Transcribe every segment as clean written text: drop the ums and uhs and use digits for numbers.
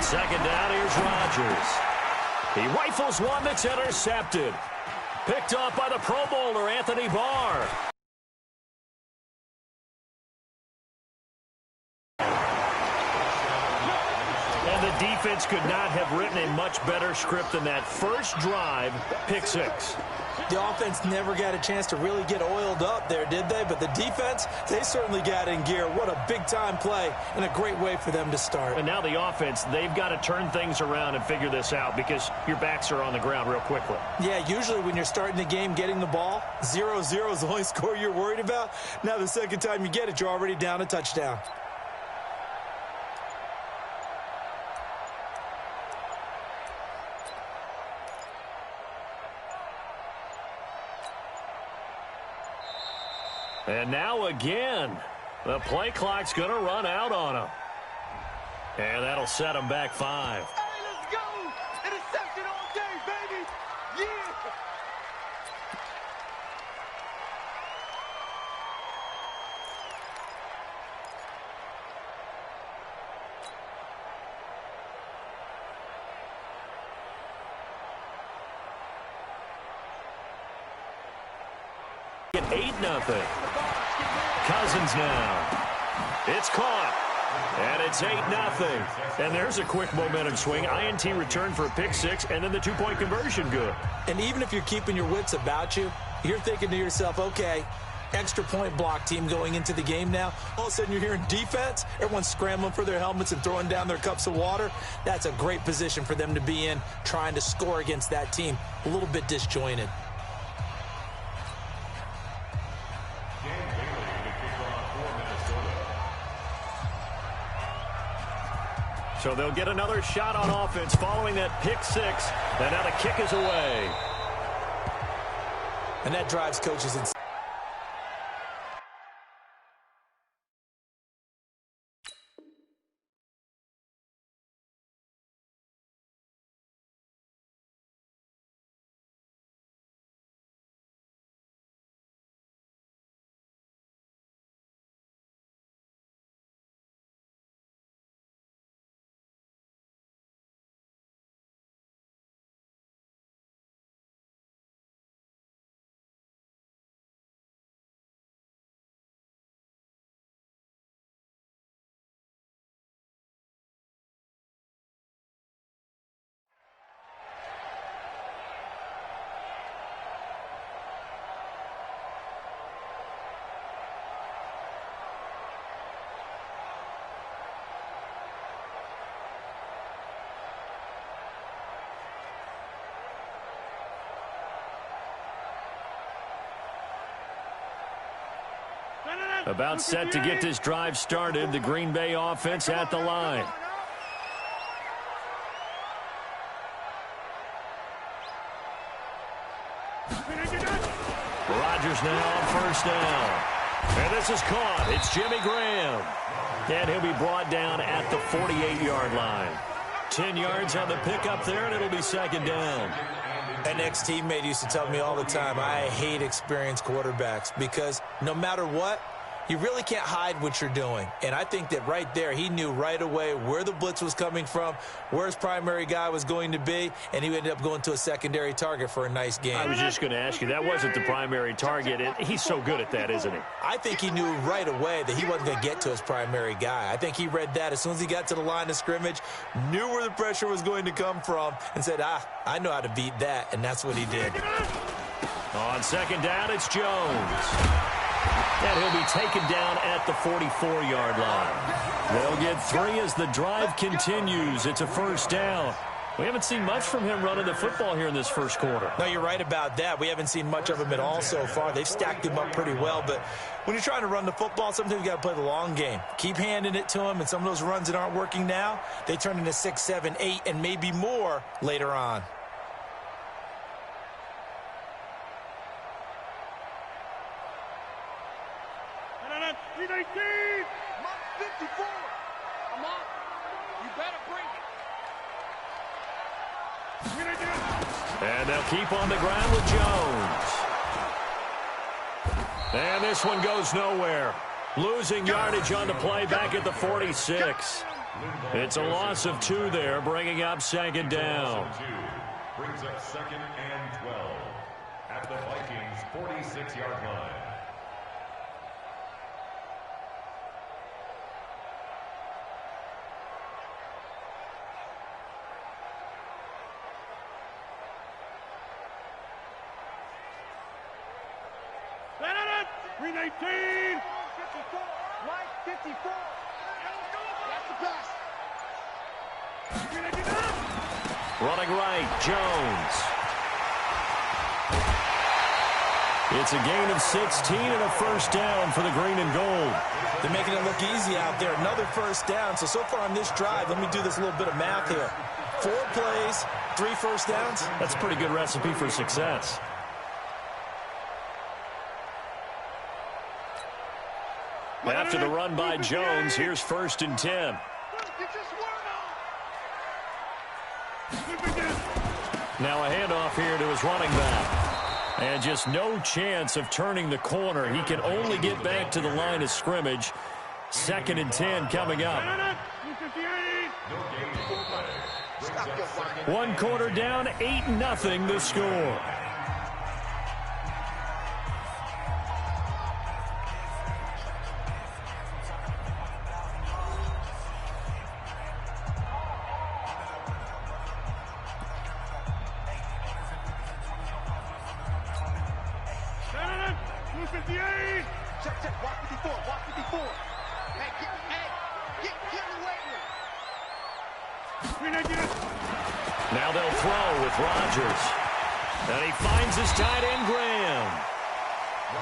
second down, here's Rodgers. He rifles one that's intercepted. Picked off by the Pro Bowler, Anthony Barr. And the defense could not have written a much better script than that first drive, pick six. The offense never got a chance to really get oiled up there, did they? But the defense, they certainly got in gear. What a big-time play and a great way for them to start. And now the offense, they've got to turn things around and figure this out because your backs are on the ground real quickly. Yeah, usually when you're starting the game, getting the ball, 0-0 is the only score you're worried about. Now the second time you get it, you're already down a touchdown. And now again, the play clock's going to run out on him. And that'll set him back 5. Hey, let's go! Interception all day, baby! Yeah! At 8-0. Cousins now. It's caught. And it's 8-0. And there's a quick momentum swing. INT return for a pick six, and then the two-point conversion good. And even if you're keeping your wits about you, you're thinking to yourself, okay, extra point block team going into the game now. All of a sudden you're hearing defense. Everyone's scrambling for their helmets and throwing down their cups of water. That's a great position for them to be in, trying to score against that team. A little bit disjointed. So they'll get another shot on offense following that pick six. And now the kick is away. And that drives coaches insane. About set to get this drive started. The Green Bay offense at the line. Rodgers now on first down. And this is caught. It's Jimmy Graham. And he'll be brought down at the 48-yard line. 10 yards on the pickup there, and it'll be second down. An ex-teammate used to tell me all the time, I hate experienced quarterbacks because no matter what, you really can't hide what you're doing. And I think that right there, he knew right away where the blitz was coming from, where his primary guy was going to be, and he ended up going to a secondary target for a nice game. I was just going to ask you, that wasn't the primary target. He's so good at that, isn't he? I think he knew right away that he wasn't going to get to his primary guy. I think he read that as soon as he got to the line of scrimmage, knew where the pressure was going to come from, and said, I know how to beat that, and that's what he did. On second down, it's Jones. And he'll be taken down at the 44-yard line. They'll get 3 as the drive continues. It's a first down. We haven't seen much from him running the football here in this first quarter. No, you're right about that. We haven't seen much of him at all so far. They've stacked him up pretty well. But when you're trying to run the football, sometimes you got to play the long game. Keep handing it to him, and some of those runs that aren't working now, they turn into 6, 7, 8, and maybe more later on. And they'll keep on the ground with Jones. And this one goes nowhere. Losing yardage on the play back at the 46. It's a loss of 2 there, bringing up second down. Brings up second and 12 at the Vikings' 46-yard line. Green 18! 54! Mike, 54! That's the pass! Running right, Jones. It's a gain of 16 and a first down for the green and gold. They're making it look easy out there. Another first down. So far on this drive, let me do this little bit of math here. 4 plays, 3 first downs. That's a pretty good recipe for success. After the run by Jones, here's 1st and 10. Now a handoff here to his running back. And just no chance of turning the corner. He can only get back to the line of scrimmage. 2nd and 10 coming up. 1 quarter down, 8-0 the score. Now they'll throw with Rodgers. And he finds his tight end, Graham.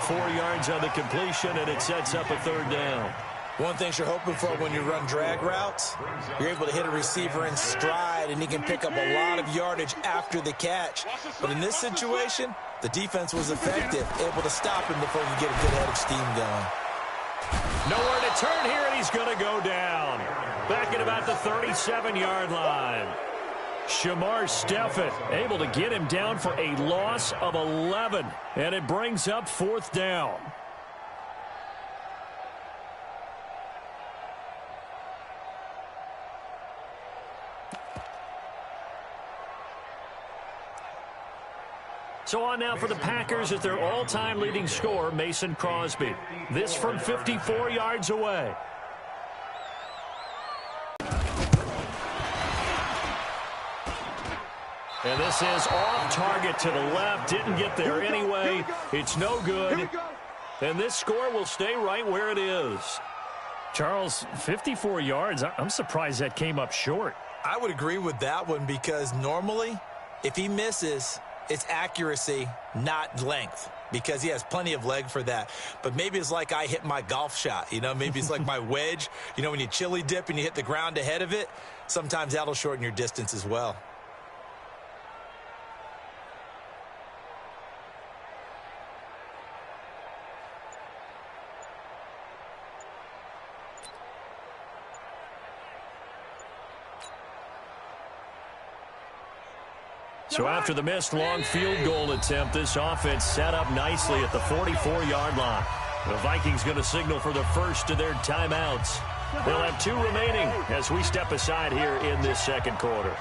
4 yards on the completion, and it sets up a 3rd down. One thing you're hoping for when you run drag routes, you're able to hit a receiver in stride, and he can pick up a lot of yardage after the catch. But in this situation, the defense was effective, able to stop him before he get a good head of steam going. Nowhere to turn here, and he's going to go down. Back at about the 37-yard line. Shamar Stephen able to get him down for a loss of 11. And it brings up 4th down. So on now for the Packers at their all-time leading scorer, Mason Crosby. This from 54 yards away. And this is off target to the left. Didn't get there anyway. It's no good. And this score will stay right where it is. Charles, 54 yards. I'm surprised that came up short. I would agree with that one because normally, if he misses, it's accuracy, not length, because he has plenty of leg for that. But maybe it's like I hit my golf shot, you know, maybe it's like my wedge. You know, when you chili dip and you hit the ground ahead of it, sometimes that'll shorten your distance as well. So after the missed long field goal attempt, this offense set up nicely at the 44-yard line. The Vikings going to signal for the first of their timeouts. They'll have 2 remaining as we step aside here in this 2nd quarter.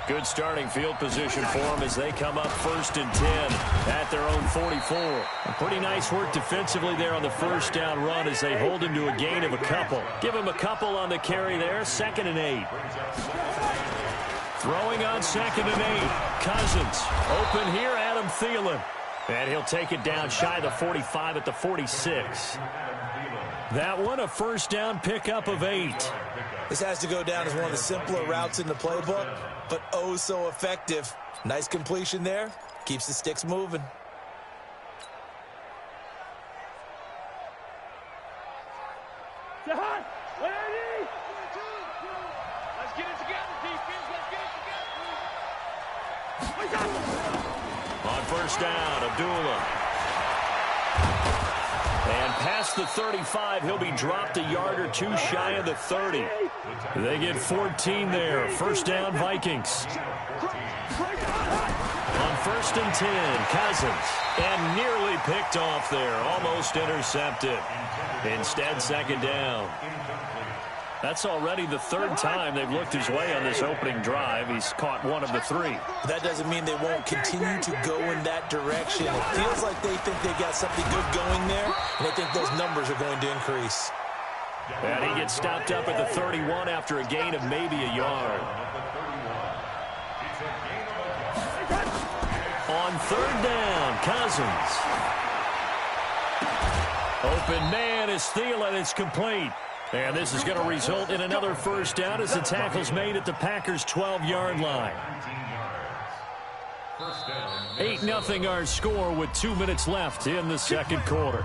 Good starting field position for them as they come up 1st and 10 at their own 44. A pretty nice work defensively there on the 1st down run as they hold him to a gain of a couple. Give him a couple on the carry there, 2nd and 8. Throwing on 2nd and 8. Cousins open here, Adam Thielen. And he'll take it down shy of the 45 at the 46. That one a 1st down pickup of 8. This has to go down as one of the simpler routes in the playbook, but oh so effective. Nice completion there. Keeps the sticks moving. Let's get it together, defense. Let's get it together. On 1st down, Abdullah. And past the 35, he'll be dropped a yard or 2 shy of the 30. They get 14 there. 1st down, Vikings. On 1st and 10, Cousins. And nearly picked off there. Almost intercepted. Instead, 2nd down. That's already the third time they've looked his way on this opening drive. He's caught one of the three. That doesn't mean they won't continue to go in that direction. It feels like they think they got something good going there, and they think those numbers are going to increase. And he gets stopped up at the 31 after a gain of maybe a yard. On third down, Cousins. Open man is Thielen. It's complete. And this is going to result in another first down as the tackle's made at the Packers' 12-yard line. 8-0 our score with 2 minutes left in the second quarter.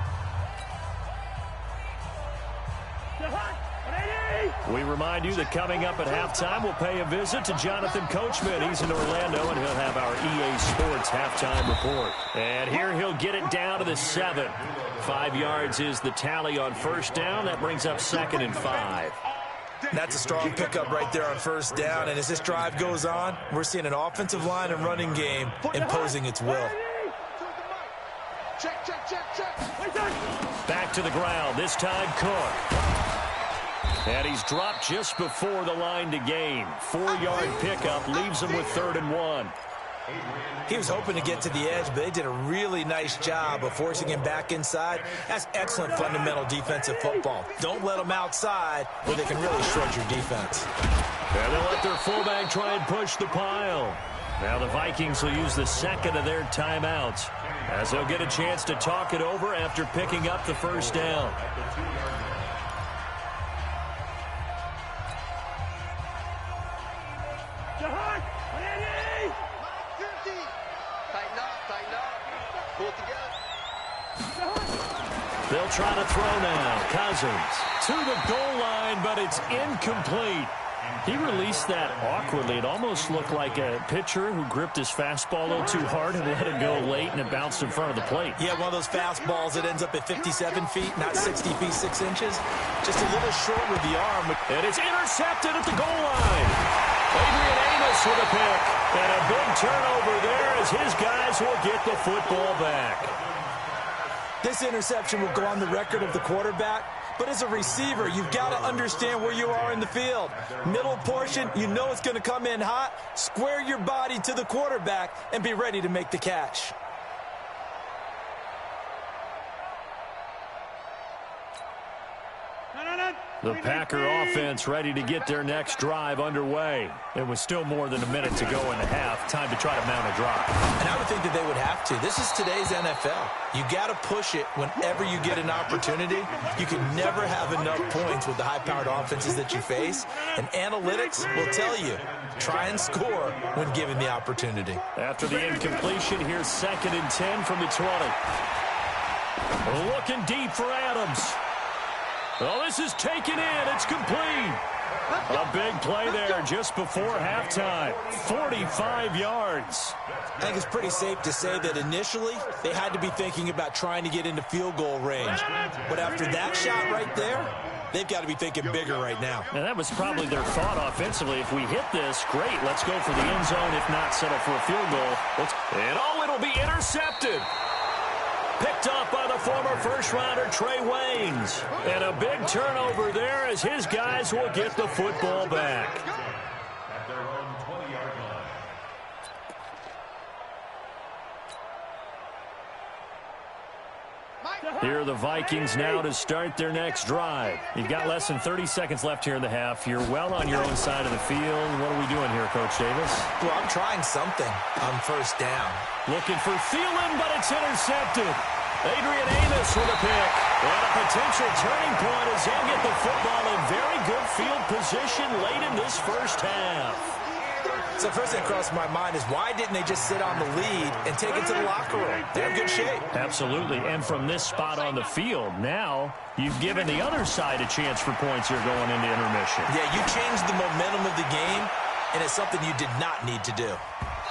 We remind you that coming up at halftime, we'll pay a visit to Jonathan Coachman. He's in Orlando, and he'll have our EA Sports halftime report. And here he'll get it down to the 7. 5 yards is the tally on first down. That brings up 2nd and 5. That's a strong pickup right there on first down. And as this drive goes on, we're seeing an offensive line and running game imposing its will. Back to the ground, this time Cook. And he's dropped just before the line to gain. 4-yard pickup leaves him with 3rd and 1. He was hoping to get to the edge, but they did a really nice job of forcing him back inside. That's excellent fundamental defensive football. Don't let them outside where they can really shred your defense. And they'll let their fullback try and push the pile. Now the Vikings will use the second of their timeouts as they'll get a chance to talk it over after picking up the first down. They'll try to throw now. Cousins to the goal line, but it's incomplete. He released that awkwardly. It almost looked like a pitcher who gripped his fastball a little too hard and let it go late, and it bounced in front of the plate. Yeah, one of those fastballs that ends up at 57 feet, not 60 feet, 6 inches. Just a little short with the arm. And it's intercepted at the goal line. Adrian Amos with a pick. And a big turnover there as his guys will get the football back. This interception will go on the record of the quarterback, but as a receiver, you've got to understand where you are in the field. Middle portion, you know it's going to come in hot. Square your body to the quarterback and be ready to make the catch. The Packer offense ready to get their next drive underway. It was still more than a minute to go in the half. Time to try to mount a drive. And I would think that they would have to. This is today's NFL. You got to push it whenever you get an opportunity. You can never have enough points with the high-powered offenses that you face. And analytics will tell you, try and score when given the opportunity. After the incompletion, here's 2nd and 10 from the 20. Looking deep for Adams. Well, this is taken in. It's complete. A big play there just before halftime. 45 yards. I think it's pretty safe to say that initially they had to be thinking about trying to get into field goal range. But after that shot right there, they've got to be thinking bigger right now. And that was probably their thought offensively. If we hit this, great. Let's go for the end zone. If not, settle for a field goal. And it'll be intercepted. Picked off by the former first-rounder Trey Waynes. And a big turnover there as his guys will get the football back. At their own 20-yard line. Here are the Vikings now to start their next drive. You've got less than 30 seconds left here in the half. You're well on your own side of the field. What are we doing here, Coach Davis? Well, I'm trying something on first down. Looking for Thielen, but it's intercepted. Adrian Amos with a pick. And a potential turning point as they'll get the football in very good field position late in this first half. So first thing that crossed my mind is why didn't they just sit on the lead and take it to the locker room? They're in good shape. Absolutely. And from this spot on the field, now you've given the other side a chance for points here going into intermission. Yeah, you changed the momentum of the game, and it's something you did not need to do.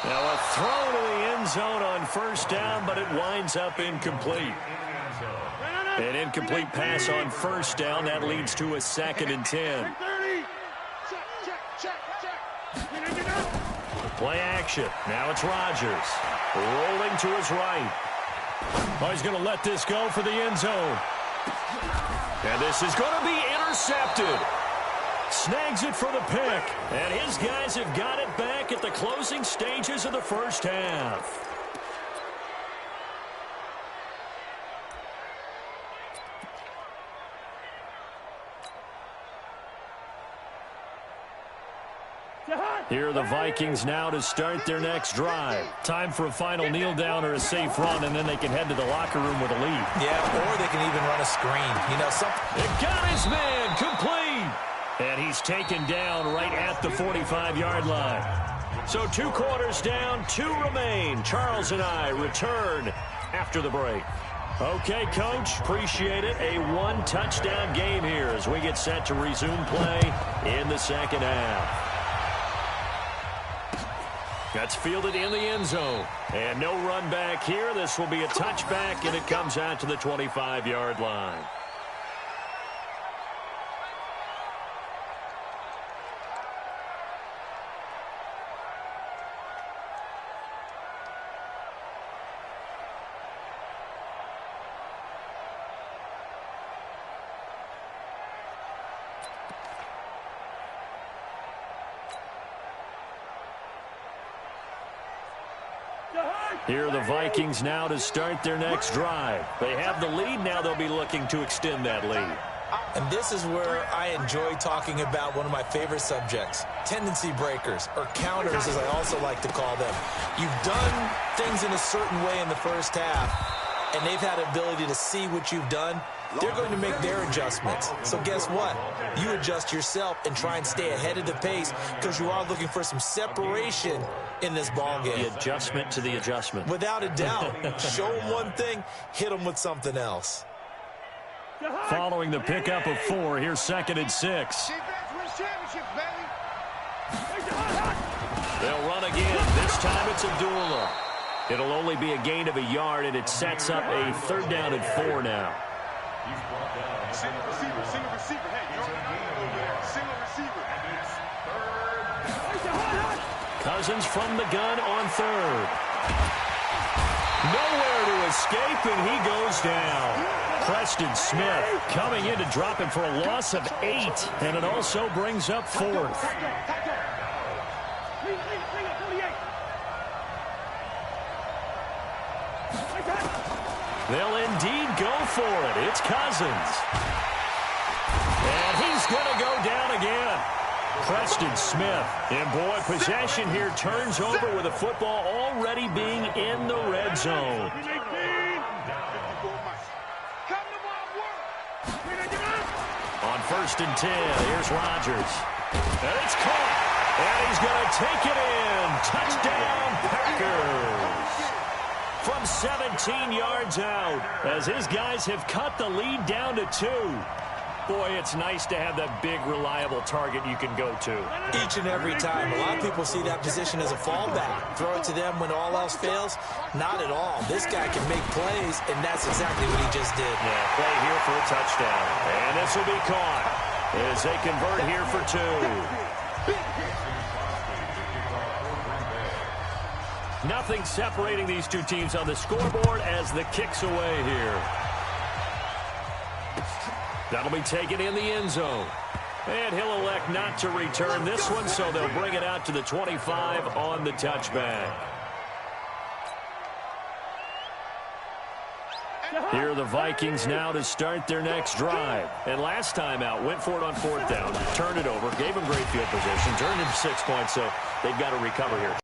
Now a throw to the end zone on first down, but it winds up incomplete. An incomplete pass on first down. That leads to a 2nd and 10. Play action. Now it's Rodgers. Rolling to his right. Oh, he's going to let this go for the end zone. And this is going to be intercepted. snags it for the pick. And his guys have got it back at the closing stages of the first half. Here are the Vikings now to start their next drive. Time for a final kneel down or a safe run, and then they can head to the locker room with a lead. Yeah, or they can even run a screen. You know, It got his man complete. And he's taken down right at the 45-yard line. So 2 quarters down, 2 remain. Charles and I return after the break. Okay, Coach, appreciate it. A 1-touchdown game here as we get set to resume play in the second half. That's fielded in the end zone. And no run back here. This will be a touchback, and it comes out to the 25-yard line. Here are the Vikings now to start their next drive. They have the lead. Now they'll be looking to extend that lead. And this is where I enjoy talking about one of my favorite subjects, tendency breakers, or counters as I also like to call them. You've done things in a certain way in the first half, and they've had the ability to see what you've done. They're going to make their adjustments. So guess what? You adjust yourself and try and stay ahead of the pace because you are looking for some separation in this ball game. The adjustment to the adjustment. Without a doubt. Show them one thing, hit them with something else. Following the pickup of 4, here's 2nd and 6. They'll run again. This time it's Abdullah. It'll only be a gain of a yard, and it sets up a 3rd down and 4 now. Single receiver. Hey, you know what? Single receiver. And it's 3rd. Cousins from the gun on 3rd. Nowhere to escape, and he goes down. Preston Smith coming in to drop him for a loss of 8, and it also brings up 4th. They'll indeed go for it. It's Cousins. And he's going to go down again. Preston Smith. And, boy, possession here turns over with the football already being in the red zone. On 1st and 10, here's Rodgers. And it's caught. And he's going to take it in. Touchdown, Packers. From 17 yards out, as his guys have cut the lead down to 2. Boy, it's nice to have that big, reliable target you can go to. Each and every time. A lot of people see that position as a fallback. Throw it to them when all else fails. Not at all. This guy can make plays, and that's exactly what he just did. Yeah, play here for a touchdown. And this will be caught as they convert here for 2. Nothing separating these two teams on the scoreboard as the kick's away here. That'll be taken in the end zone. And he'll elect not to return this one, so they'll bring it out to the 25 on the touchback. Here are the Vikings now to start their next drive. And last time out, went for it on 4th down, turned it over, gave them great field position, turned into 6 points, so they've got to recover here.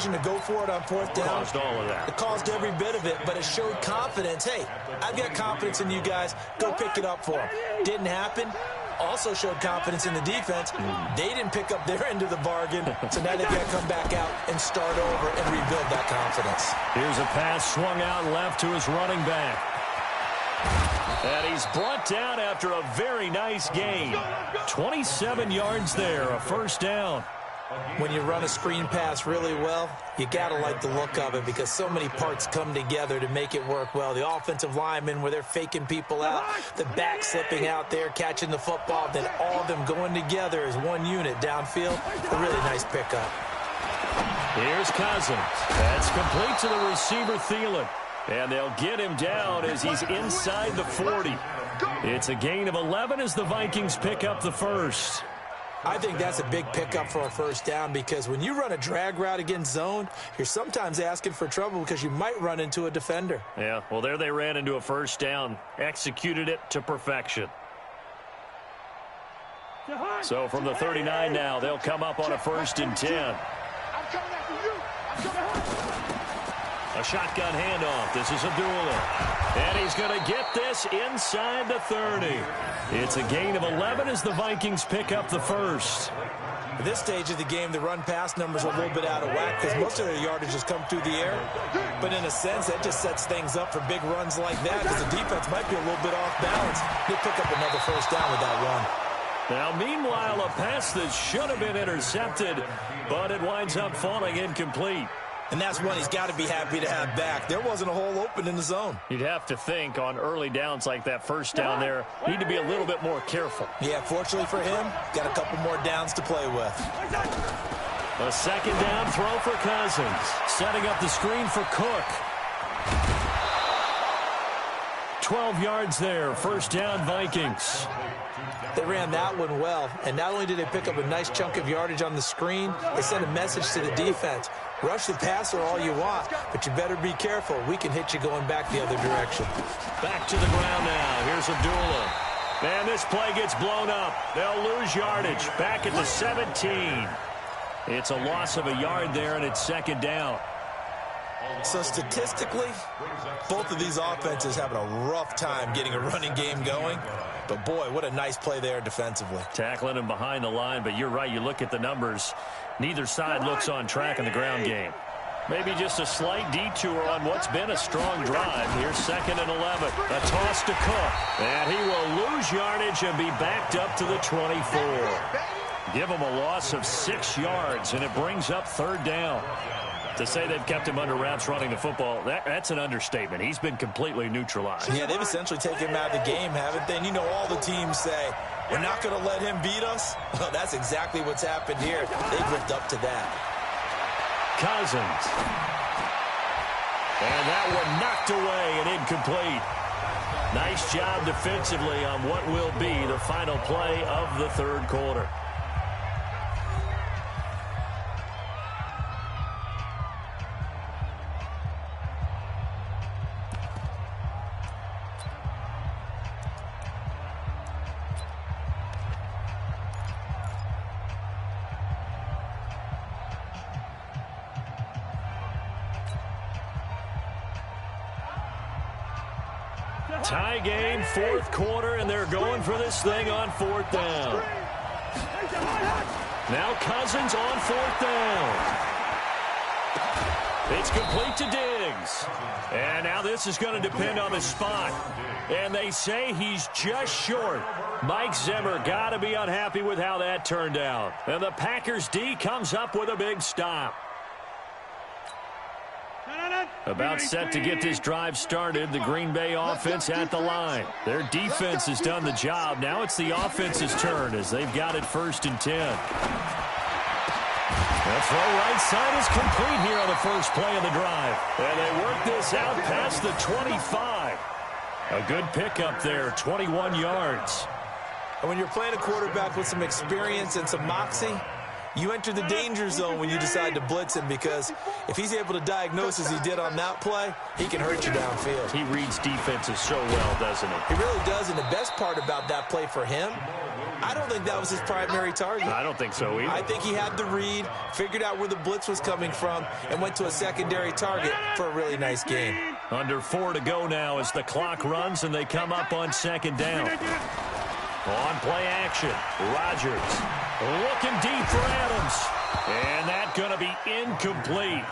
To go for it on 4th down. Caused all of that. It caused every bit of it, but it showed confidence. Hey, I've got confidence in you guys. Go pick it up for them. Didn't happen. Also showed confidence in the defense. They didn't pick up their end of the bargain, so now they've got to come back out and start over and rebuild that confidence. Here's a pass swung out left to his running back. And he's brought down after a very nice gain. 27 yards there, a 1st down. When you run a screen pass really well, you got to like the look of it because so many parts come together to make it work well. The offensive linemen where they're faking people out, the back slipping out there, catching the football, then all of them going together as one unit downfield. A really nice pickup. Here's Cousins. That's complete to the receiver, Thielen. And they'll get him down as he's inside the 40. It's a gain of 11 as the Vikings pick up the first. I think that's a big pickup for a first down because when you run a drag route against zone, you're sometimes asking for trouble because you might run into a defender. Yeah, well, there they ran into a first down, executed it to perfection. So from the 39 now, they'll come up on a 1st and 10. A shotgun handoff. This is Abdullah. And he's going to get this inside the 30. It's a gain of 11 as the Vikings pick up the first. At this stage of the game, the run-pass numbers are a little bit out of whack because most of their yardage has come through the air. But in a sense, that just sets things up for big runs like that because the defense might be a little bit off balance. They'll pick up another first down with that run. Now, meanwhile, a pass that should have been intercepted, but it winds up falling incomplete. And that's one he's got to be happy to have back. There wasn't a hole open in the zone. You'd have to think on early downs like that first down there, need to be a little bit more careful. Yeah, fortunately for him, got a couple more downs to play with. A 2nd down throw for Cousins. Setting up the screen for Cook. 12 yards there. First down, Vikings. They ran that one well, and not only did they pick up a nice chunk of yardage on the screen, they sent a message to the defense. Rush the passer all you want, but you better be careful. We can hit you going back the other direction. Back to the ground now. Here's Abdullah. And this play gets blown up. They'll lose yardage. Back at the 17. It's a loss of a yard there, and it's 2nd down. So statistically, both of these offenses having a rough time getting a running game going. But, boy, what a nice play there defensively. Tackling him behind the line, but you're right. You look at the numbers. Neither side looks on track in the ground game. Maybe just a slight detour on what's been a strong drive. Here's 2nd and 11. A toss to Cook. And he will lose yardage and be backed up to the 24. Give him a loss of 6 yards, and it brings up 3rd down. To say they've kept him under wraps running the football, that's an understatement. He's been completely neutralized. Yeah, they've essentially taken him out of the game, haven't they? And you know all the teams say, we're not going to let him beat us. Well, that's exactly what's happened here. They've lived up to that. Cousins. And that one knocked away and incomplete. Nice job defensively on what will be the final play of the 3rd quarter. Tie game, 4th quarter, and they're going for this thing on 4th down. Now Cousins on 4th down. It's complete to Diggs. And now this is going to depend on the spot. And they say he's just short. Mike Zimmer got to be unhappy with how that turned out. And the Packers D comes up with a big stop. About set to get this drive started, the Green Bay offense at the line. Their defense has done the job. Now it's the offense's turn as they've got it 1st and 10. The throw right side is complete here on the first play of the drive. And they work this out past the 25. A good pickup there, 21 yards. And when you're playing a quarterback with some experience and some moxie, you enter the danger zone when you decide to blitz him because if he's able to diagnose as he did on that play, he can hurt you downfield. He reads defenses so well, doesn't he? He really does, and the best part about that play for him, I don't think that was his primary target. I don't think so either. I think he had the read, figured out where the blitz was coming from, and went to a secondary target for a really nice game. Under 4 to go now as the clock runs and they come up on 2nd down. On play action, Rodgers looking deep for Adams. And that's going to be incomplete.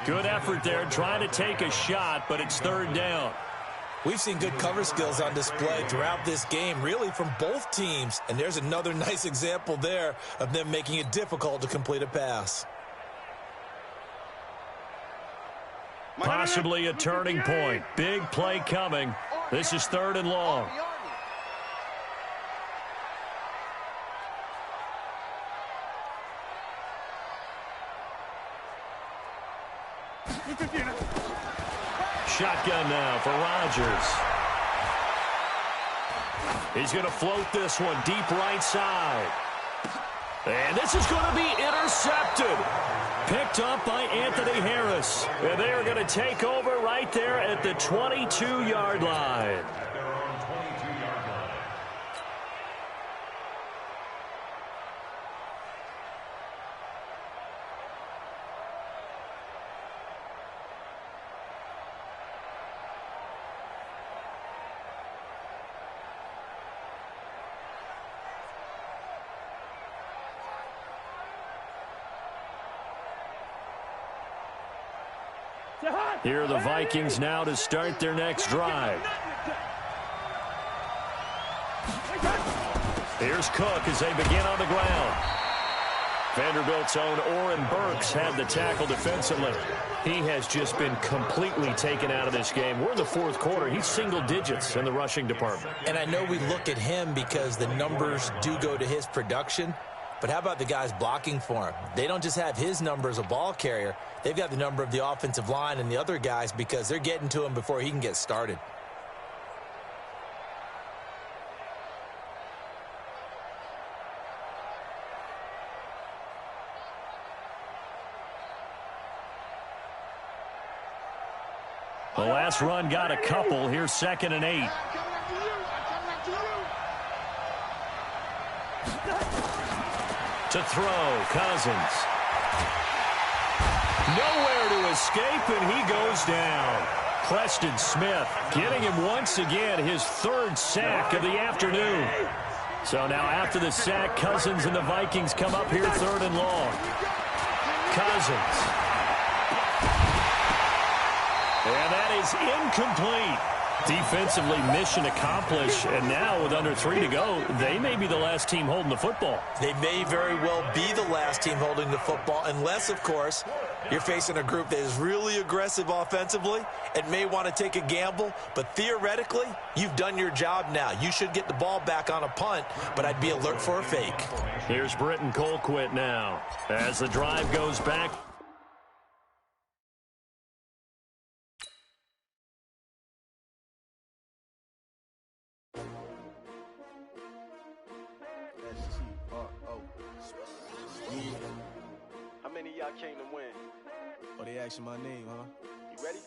Good effort there trying to take a shot, but it's 3rd down. We've seen good cover skills on display throughout this game, really from both teams. And there's another nice example there of them making it difficult to complete a pass. Possibly a turning point. Big play coming. This is 3rd and long. Shotgun now for Rodgers. He's going to float this one deep right side. And this is going to be intercepted. Picked up by Anthony Harris. And they are going to take over right there at the 22-yard line. Here are the Vikings now to start their next drive. Here's Cook as they begin on the ground. Vanderbilt's own Oren Burks had the tackle defensively. He has just been completely taken out of this game. We're in the fourth quarter. He's single digits in the rushing department. And I know we look at him because the numbers do go to his production. But how about the guys blocking for him? They don't just have his number as a ball carrier. They've got the number of the offensive line and the other guys because they're getting to him before he can get started. The last run got a couple. Here's 2nd and 8. To throw, Cousins. Nowhere to escape, and he goes down. Preston Smith getting him once again, his 3rd sack of the afternoon. So now after the sack, Cousins and the Vikings come up here 3rd and long. Cousins. And that is incomplete. Defensively, mission accomplished, and now with under 3 to go, they may be the last team holding the football. They may very well be the last team holding the football, unless, of course, you're facing a group that is really aggressive offensively and may want to take a gamble, but theoretically, you've done your job now. You should get the ball back on a punt, but I'd be alert for a fake. Here's Britton Colquitt now as the drive goes back. How many of y'all came to win? Oh, they asking my name, huh? You ready?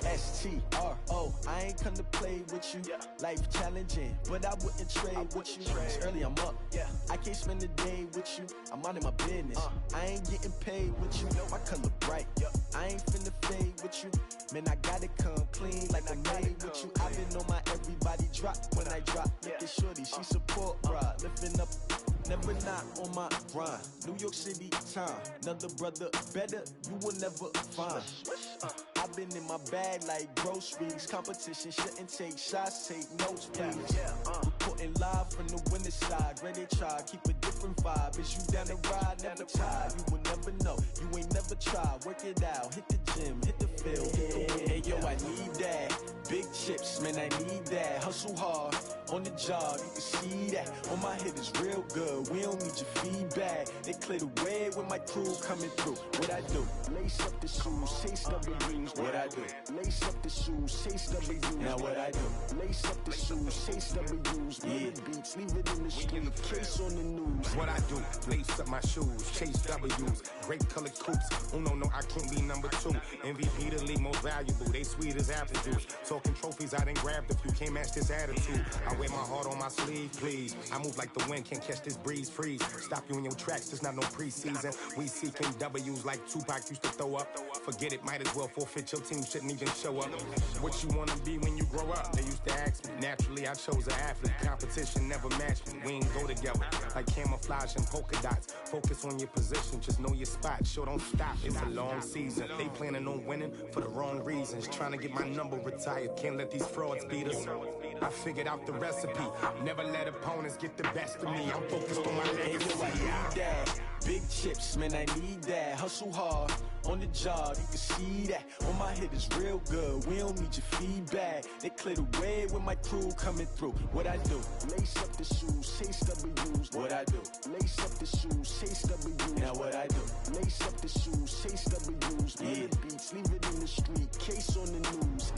S-T-R-O, I ain't come to play with you. Yeah. Life challenging, but I wouldn't trade with you. It's early, I'm up. Yeah. I can't spend the day with you. I'm out of my business. I ain't getting paid with you. My color bright. I ain't finna fade with you. Man, I gotta come clean like I made with you. I've been on my everybody drop when I drop. Look at shorty, she support, bruh. Lifting up. Never not on my grind. New York City time. Another brother better, you will never find. I've been in my bag like groceries. Competition shouldn't take shots, take notes, please. Reporting live from the winner's side. Ready to try, keep a different vibe. Is you down the ride, never tired. You will never know, you ain't never tried. Work it out, hit the gym, hit the field, hit the win. Hey yo, I need that. Big chips, man, I need that. Hustle hard, on the job, you can see that. On my hit is real good, we don't need your feedback. They clear the way with my crew coming through. What I do? Lace up the shoes, chase W's. What I do? Lace up the shoes, chase W's. Now what I do? Lace up the shoes, chase W's. Yeah. Beats, leave it in the street, case on the news. What I do? Lace up my shoes, chase W's. Great colored coops. Oh no, I can't be number 2. MVP the league most valuable. They sweet as apple juice. Talking trophies, I done grabbed a few. Can't match this attitude. I wear my heart on my sleeve, please. I move like the wind, can't catch this breeze. Freeze. Stop you in your tracks, there's not no preseason. We seeking W's like Tupac used to throw up. Forget it, might as well forfeit. Your team shouldn't even show up. What you wanna be when you grow up? They used to ask me. Naturally, I chose an athlete. Competition never matched me. We ain't go together like camouflage and polka dots. Focus on your position, just know your spot. Sure, don't stop. It's a long season. They planning on winning for the wrong reasons. Trying to get my number retired. Can't let these frauds beat us. I figured out the recipe. Never let opponents get the best of me. I'm focused on my legacy. I need that. Big chips, man, I need that. Hustle hard, on the job, you can see that. On my hit is real good, we don't need your feedback. They clear the way with my crew coming through. What I do? Lace up the shoes, chase W's. What I do? Lace up the shoes, chase W's. Now what I do? Lace up the shoes, chase W's. Yeah. Beats, leave it in the street, case on the news.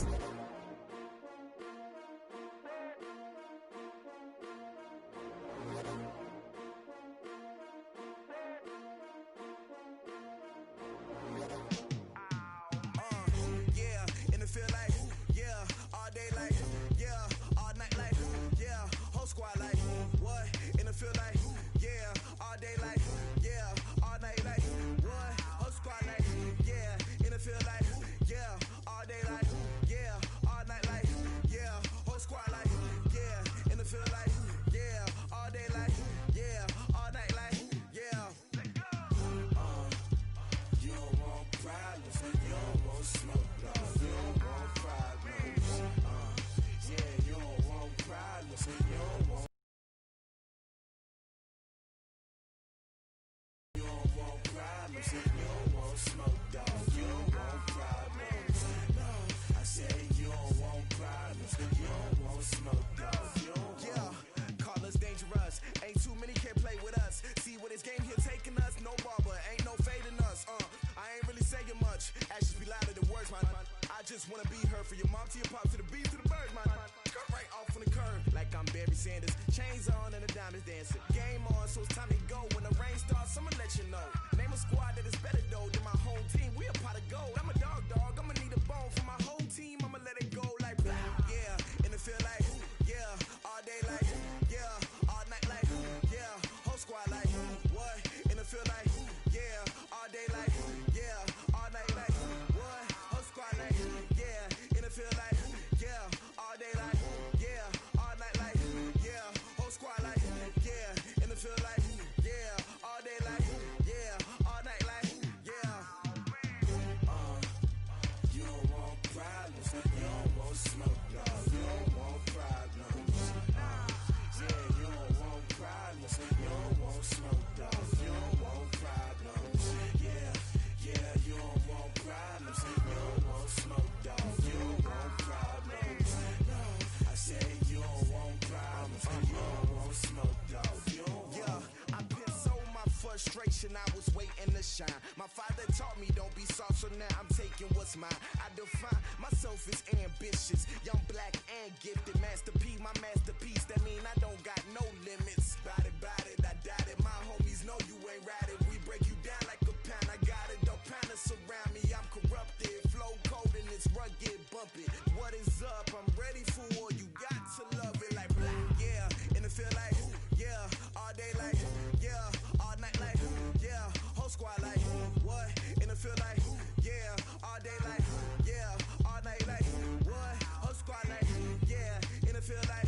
You don't want problems. You don't want smoke, dog. You don't want problems. No, I said you don't want problems. You don't want smoke, dog. You don't want. Call us dangerous. Ain't too many can play with us. See where this game here taking us. No barber, ain't no fading us. I ain't really saying much. Actions be louder than words, man. I just wanna be heard. For your mom to your pop to the beat to the birds, man. Cut right off on the curb like I'm Barry Sanders. Chains on and the diamonds dancing. Game on, so it's time to go. When the rain starts, I'ma let you know. Name a squad that is better though than my home team. We a pot of gold. I'm a dog. I'ma need a bone for my whole team. I'ma let it go like yeah. And it feel like yeah. All day like yeah. All night like yeah. Whole squad like what? And it feel like yeah. All day like yeah. All night like what? Whole squad like yeah. And it feel like yeah. All day like yeah. All night like yeah. Whole squad like yeah. And it feel like yeah. All day like yeah. All night like yeah. You don't want problems. You don't want smoke, dog. You don't want problems. Yeah, you don't want problems. You don't want smoke, dog. You don't want problems. Yeah, you don't want problems. You don't want smoke, dog. You don't want problems. No, I said you don't want problems. You don't want smoke, dog. You don't want. Yeah, I been so my frustration. I was waiting to shine. My father taught me don't be soft, so now I'm taking what's mine. I define myself as ambitious, young, black, and gifted. Master P, my masterpiece. That mean I don't got no limits. Bout it, I doubt it. My homies know you ain't ride it. We break you down like a pound. I got it, don't pound us around me. I'm corrupted, flow cold and it's rugged, bump it. What is up? I'm ready for war. You got to love it like black, yeah. And it feel like yeah. All day like yeah. All night like yeah. Whole squad like what? And it feel like yeah. All day like yeah. All night like what? Whole squad like yeah. And it feel like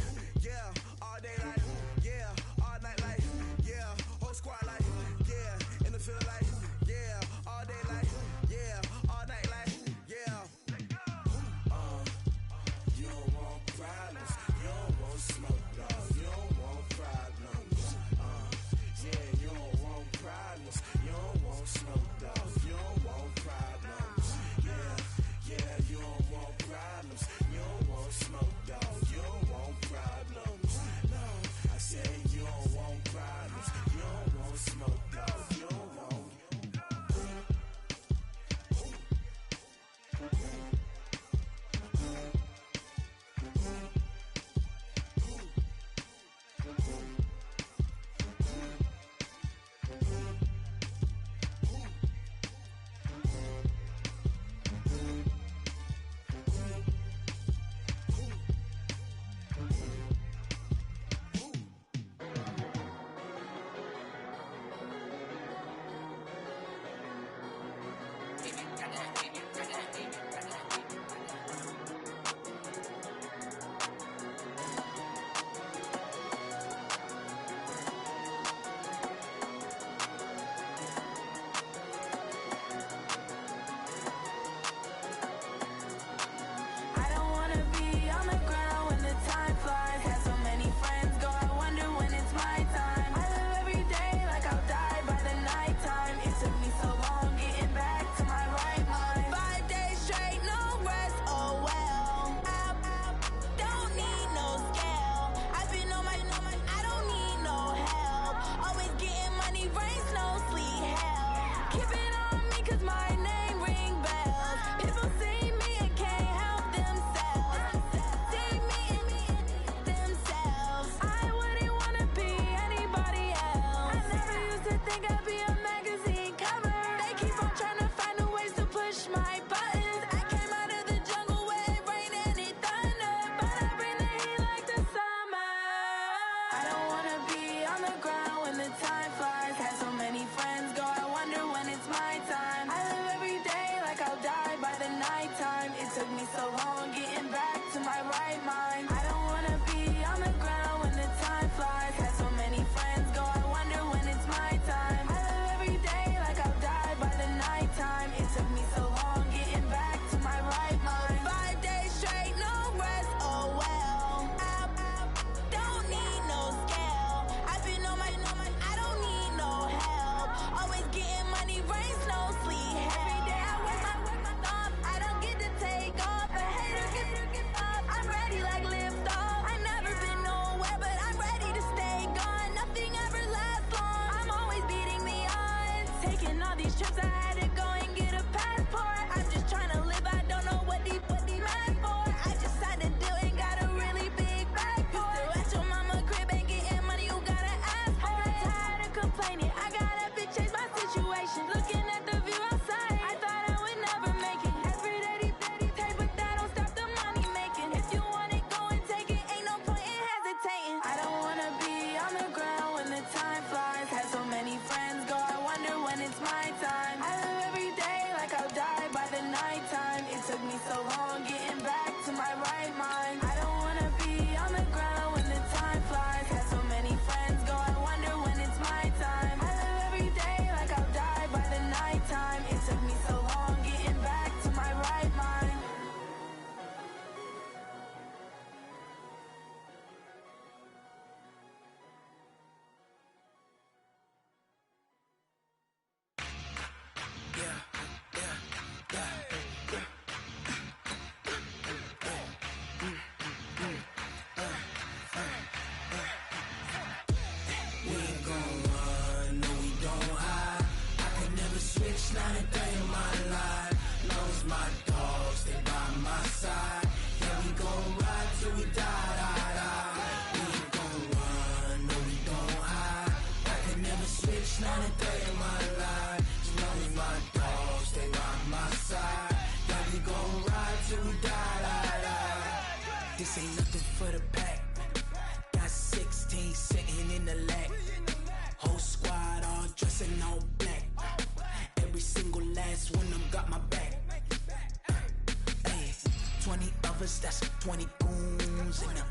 hours, that's 20 goons. And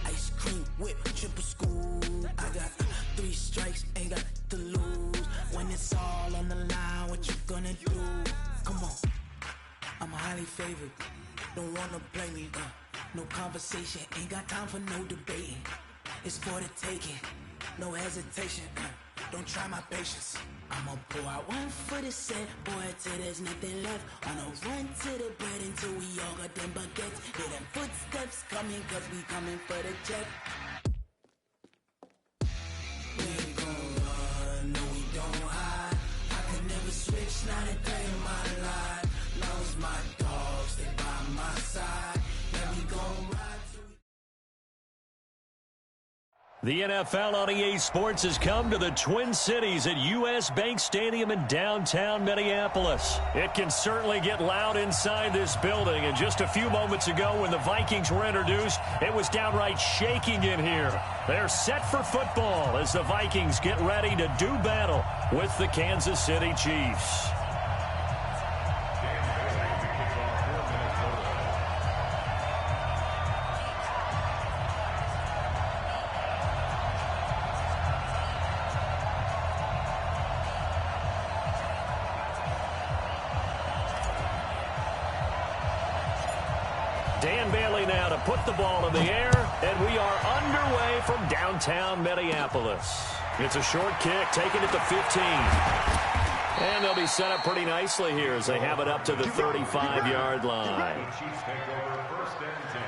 ice cream whip, triple scoop. I got 3 strikes, ain't got to lose. When it's all on the line, what you gonna do? Come on, I'm highly favored. Don't wanna play me, no conversation, ain't got time for no debating. It's for the taking, no hesitation, don't try my patience. I'ma pull out one for the set, boy, till there's nothing left. On a run to the bread until we all got them baguettes. Hear them footsteps coming, cause we coming for the check. We ain't gon' run, no we don't hide. I can never switch, not a day in my life. Long as my dogs, they by my side. Yeah, we gon' ride. The NFL on EA Sports has come to the Twin Cities at US Bank Stadium in downtown Minneapolis. It can certainly get loud inside this building, and just a few moments ago when the Vikings were introduced, it was downright shaking in here. They're set for football as the Vikings get ready to do battle with the Kansas City Chiefs. Dan Bailey now to put the ball in the air, and we are underway from downtown Minneapolis. It's a short kick, taken at the 15. And they'll be set up pretty nicely here as they have it up to the 35-yard line. The Chiefs take over 1st and 10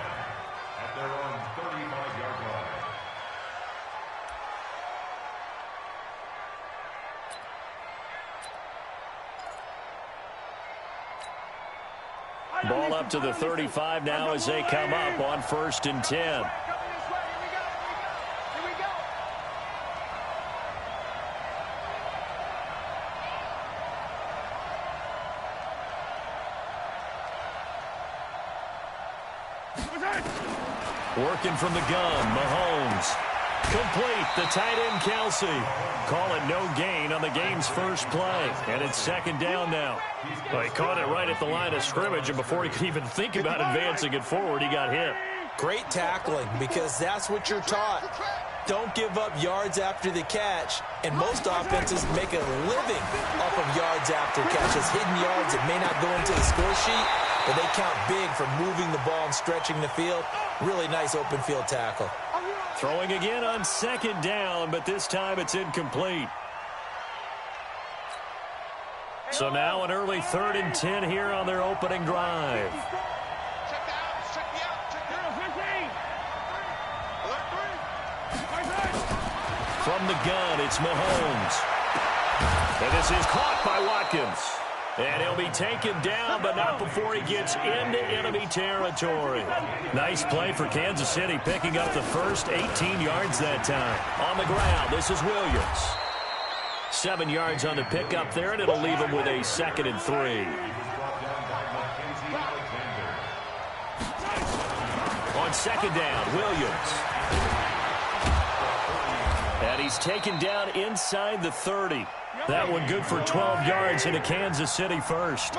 at their own 35-yard line. Ball up to the 35 now as they come up on 1st and 10. Working from the gun, Mahomes. Complete, the tight end, Kelsey. Call it no gain on the game's first play. And it's 2nd down now. Well, he caught it right at the line of scrimmage, and before he could even think about advancing it forward, he got hit. Great tackling, because that's what you're taught. Don't give up yards after the catch, and most offenses make a living off of yards after catches. Hidden yards that may not go into the score sheet, but they count big for moving the ball and stretching the field. Really nice open field tackle. Throwing again on 2nd down, but this time it's incomplete. So now an early 3rd and 10 here on their opening drive. From the gun, it's Mahomes. And this is caught by Watkins. And he'll be taken down, but not before he gets into enemy territory. Nice play for Kansas City, picking up the first 18 yards that time. On the ground, this is Williams. 7 yards on the pickup there, and it'll leave him with a 2nd and 3. On 2nd down, Williams. And he's taken down inside the 30. That one good for 12 yards into Kansas City first.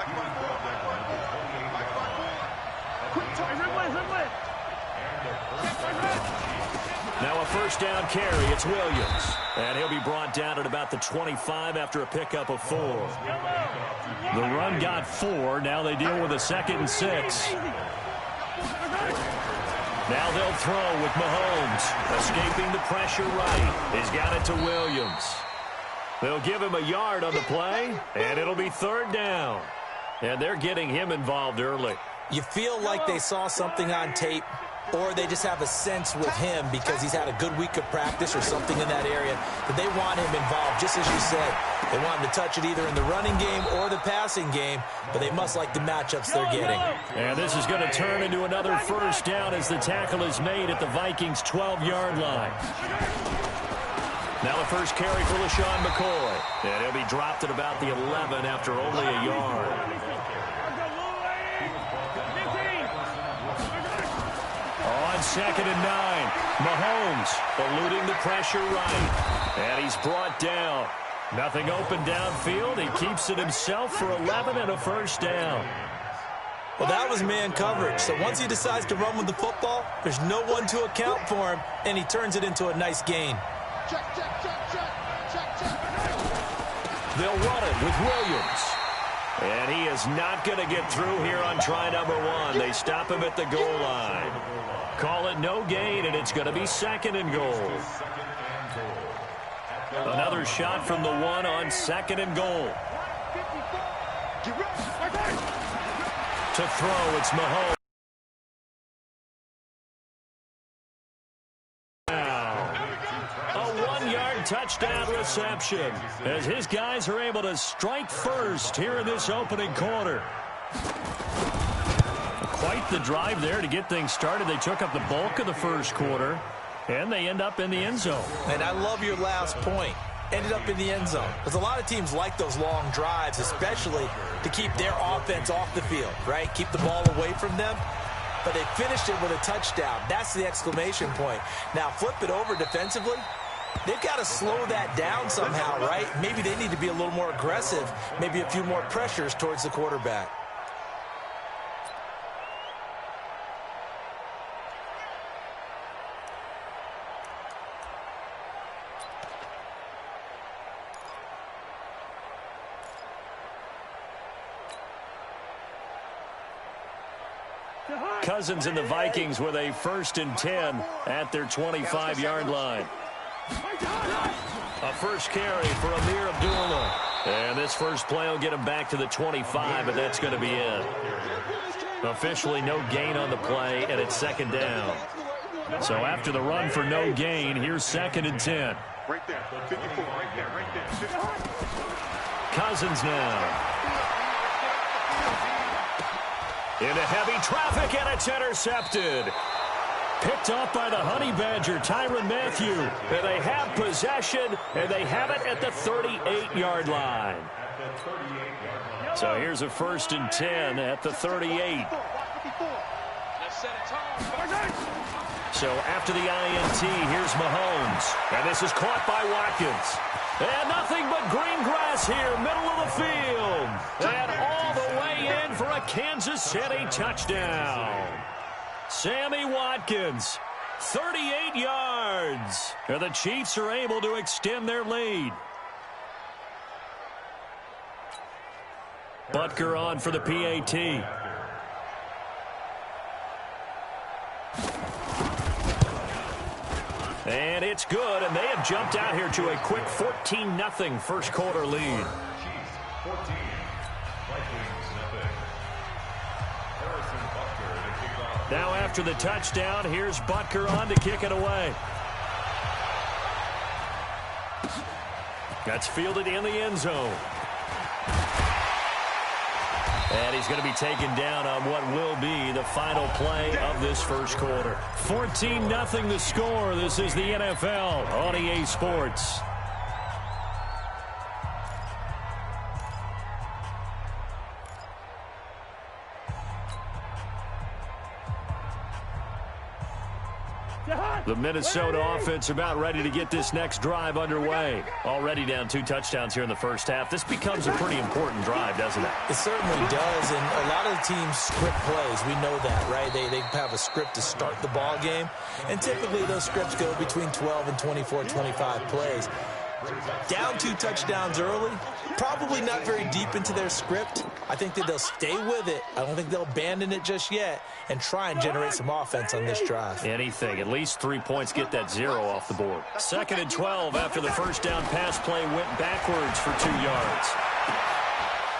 Now a 1st down carry. It's Williams. And he'll be brought down at about the 25 after a pickup of 4. The run got 4. Now they deal with a 2nd and 6. Now they'll throw with Mahomes. Escaping the pressure right. He's got it to Williams. They'll give him a yard on the play, and it'll be 3rd down. And they're getting him involved early. You feel like they saw something on tape, or they just have a sense with him because he's had a good week of practice or something in that area that they want him involved, just as you said. They want him to touch it either in the running game or the passing game, but they must like the matchups they're getting. And this is going to turn into another 1st down as the tackle is made at the Vikings' 12-yard line. Now the first carry for LaShawn McCoy. And he'll be dropped at about the 11 after only a yard. On 2nd and 9, Mahomes eluding the pressure right. And he's brought down. Nothing open downfield. He keeps it himself for 11 and a 1st down. Well, that was man coverage. So once he decides to run with the football, there's no one to account for him, and he turns it into a nice gain. They'll run it with Williams. And he is not going to get through here on try number 1. They stop him at the goal line. Call it no gain, and it's going to be 2nd and goal. Another shot from the 1 on 2nd and goal. To throw, it's Mahomes. Touchdown reception as his guys are able to strike first here in this opening quarter. Quite the drive there to get things started. They took up the bulk of the first quarter, and they end up in the end zone. And I love your last point. Ended up in the end zone. Because a lot of teams like those long drives, especially to keep their offense off the field, right? Keep the ball away from them. But they finished it with a touchdown. That's the exclamation point. Now flip it over defensively. They've got to slow that down somehow, right? Maybe they need to be a little more aggressive, maybe a few more pressures towards the quarterback. Cousins and the Vikings with a 1st and 10 at their 25-yard line. A first carry for Amir Abdullah. And this first play will get him back to the 25, but that's going to be it. Officially no gain on the play, and it's 2nd down. So after the run for no gain, here's 2nd and 10. Right there, 54, right there. Cousins now. Into heavy traffic, and it's intercepted. Picked off by the Honey Badger, Tyrann Mathieu. And they have possession, and they have it at the 38-yard line. So here's a 1st and 10 at the 38. So after the INT, here's Mahomes. And this is caught by Watkins. And nothing but green grass here, middle of the field. And all the way in for a Kansas City touchdown. Sammy Watkins, 38 yards. And the Chiefs are able to extend their lead. Butker on for the PAT. And it's good, and they have jumped out here to a quick 14-0 first quarter lead. Chiefs 14, Vikings nothing. Harrison Butker to kick off. Now after the touchdown, here's Butker on to kick it away. That's fielded in the end zone. And he's going to be taken down on what will be the final play of this first quarter. 14-0 the score. This is the NFL on EA Sports. The Minnesota offense about ready to get this next drive underway. Already down 2 touchdowns here in the first half. This becomes a pretty important drive, doesn't it? It certainly does, and a lot of the teams script plays. We know that, right? They have a script to start the ball game, and typically those scripts go between 12 and 24, 25 plays. Down 2 touchdowns early, probably not very deep into their script. I think that they'll stay with it. I don't think they'll abandon it just yet and try and generate some offense on this drive. Anything. At least 3 points, get that 0 off the board. 2nd and 12 after the first down pass play went backwards for 2 yards.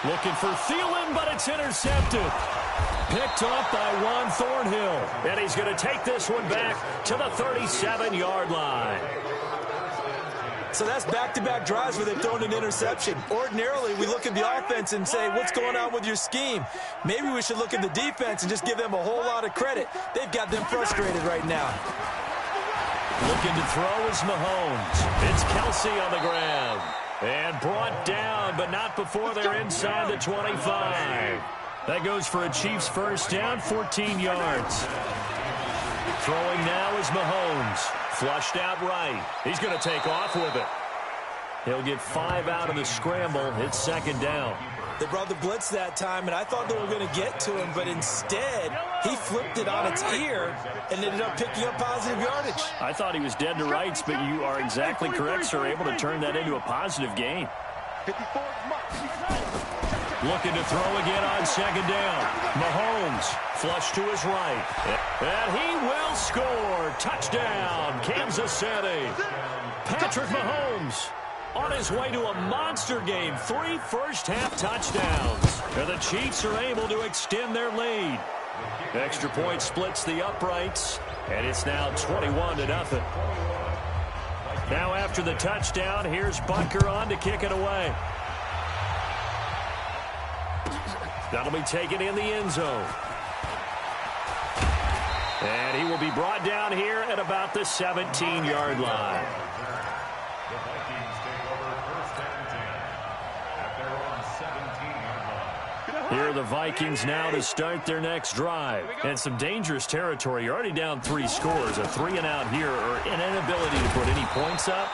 Looking for Thielen, but it's intercepted. Picked off by Juan Thornhill. And he's going to take this one back to the 37-yard line. So that's back-to-back drives where they've thrown an interception. Ordinarily, we look at the offense and say, what's going on with your scheme? Maybe we should look at the defense and just give them a whole lot of credit. They've got them frustrated right now. Looking to throw is Mahomes. It's Kelsey on the ground. And brought down, but not before they're inside the 25. That goes for a Chiefs first down, 14 yards. Throwing now is Mahomes. Flushed out right. He's going to take off with it. He'll get 5 out of the scramble. It's 2nd down. They brought the blitz that time, and I thought they were going to get to him, but instead, he flipped it on its ear and ended up picking up positive yardage. I thought he was dead to rights, but you are exactly correct, sir. Able to turn that into a positive gain. 54 Looking to throw again on second down. Mahomes flush to his right. And he will score. Touchdown, Kansas City. Patrick Mahomes on his way to a monster game. 3 first-half touchdowns. And the Chiefs are able to extend their lead. Extra point splits the uprights. And it's now 21-0. Now after the touchdown, here's Butker on to kick it away. That'll be taken in the end zone. And he will be brought down here at about the 17-yard line. The Vikings take over first and 10 at their own 17-yard line. Here are the Vikings now to start their next drive. And some dangerous territory. You're already down 3 scores. A 3-and-out here or an inability to put any points up.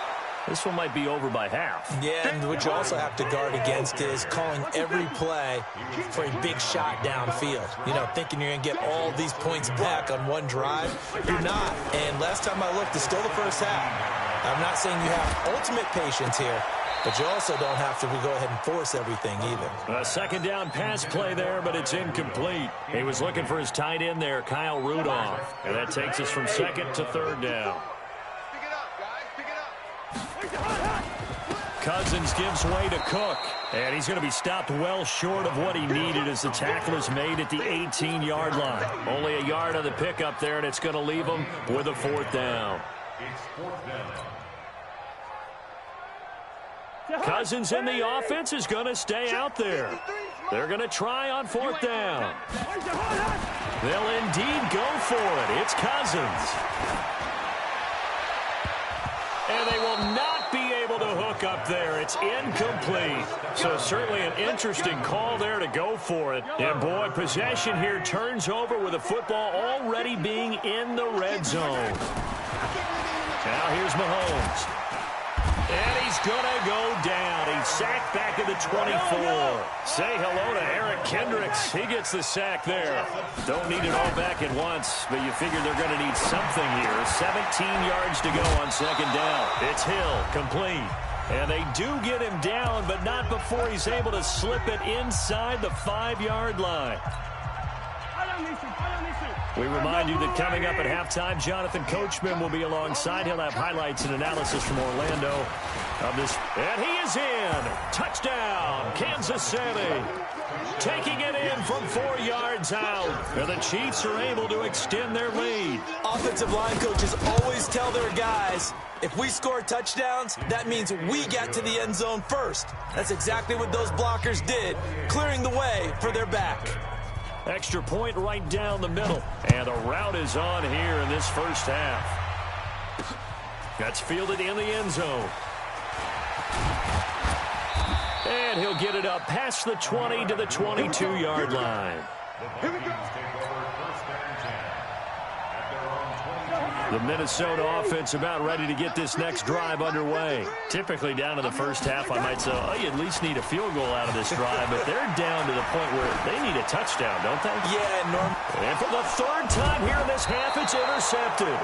This one might be over by half. Yeah, and what you also have to guard against is calling every play for a big shot downfield. You know, thinking you're going to get all these points back on one drive. You're not. And last time I looked, it's still the first half. I'm not saying you have ultimate patience here, but you also don't have to go ahead and force everything either. A second down pass play there, but it's incomplete. He was looking for his tight end there, Kyle Rudolph. And that takes us from second to third down. Cousins gives way to Cook, and he's going to be stopped well short of what he needed as the tackle is made at the 18-yard line. Only a yard on the pickup there, and it's going to leave him with a 4th down. It's 4th down. Cousins in the offense is going to stay out there. They're going to try on 4th down. They'll indeed go for it. It's Cousins. And they will not be able to hook up there. It's incomplete. So certainly an interesting call there to go for it. And boy, possession here turns over with the football already being in the red zone. Now here's Mahomes. And he's going to go down. He's sacked back at the 24. Say hello to Eric Kendricks. He gets the sack there. Don't need it all back at once, but you figure they're going to need something here. 17 yards to go on second down. It's Hill, complete. And they do get him down, but not before he's able to slip it inside the 5-yard line. We remind you that coming up at halftime, Jonathan Coachman will be alongside. He'll have highlights and analysis from Orlando of this. And he is in. Touchdown, Kansas City. Taking it in from 4 yards out. And the Chiefs are able to extend their lead. Offensive line coaches always tell their guys, if we score touchdowns, that means we got to the end zone first. That's exactly what those blockers did, clearing the way for their back. Extra point right down the middle. And the route is on here in this first half. That's fielded in the end zone. And he'll get it up past the 20 to the 22-yard line. The Vikings take over first and 10 at their own 22. The Minnesota offense about ready to get this next drive underway. Typically down to the first half, I might say, oh, you at least need a field goal out of this drive, but they're down to the point where they need a touchdown, don't they? Yeah, Norm. And for the 3rd time here in this half, it's intercepted.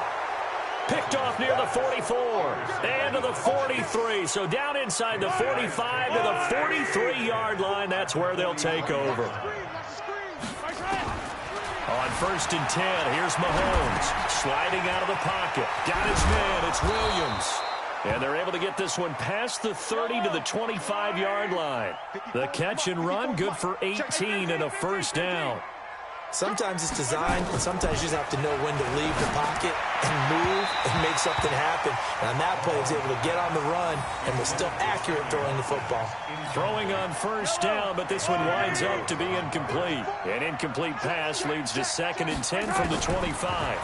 Picked off near the 44 and to the 43. So down inside the 45 to the 43-yard line. That's where they'll take over. On 1st and 10, here's Mahomes sliding out of the pocket. Got his man. It's Williams. And they're able to get this one past the 30 to the 25-yard line. The catch and run, good for 18 and a 1st down. Sometimes it's designed, and sometimes you just have to know when to leave the pocket and move and make something happen. And on that play, he's able to get on the run and was still accurate throwing the football. Throwing on 1st down, but this one winds up to be incomplete. An incomplete pass leads to 2nd and 10 from the 25.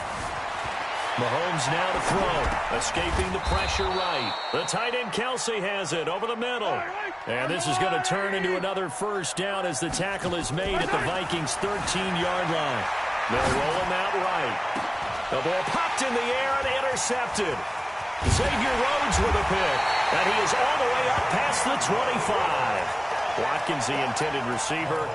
Mahomes now to throw, escaping the pressure right. The tight end Kelsey has it over the middle. And this is going to turn into another 1st down as the tackle is made at the Vikings' 13-yard line. They'll roll him out right. The ball popped in the air and intercepted. Xavier Rhodes with a pick. And he is all the way up past the 25. Watkins, the intended receiver.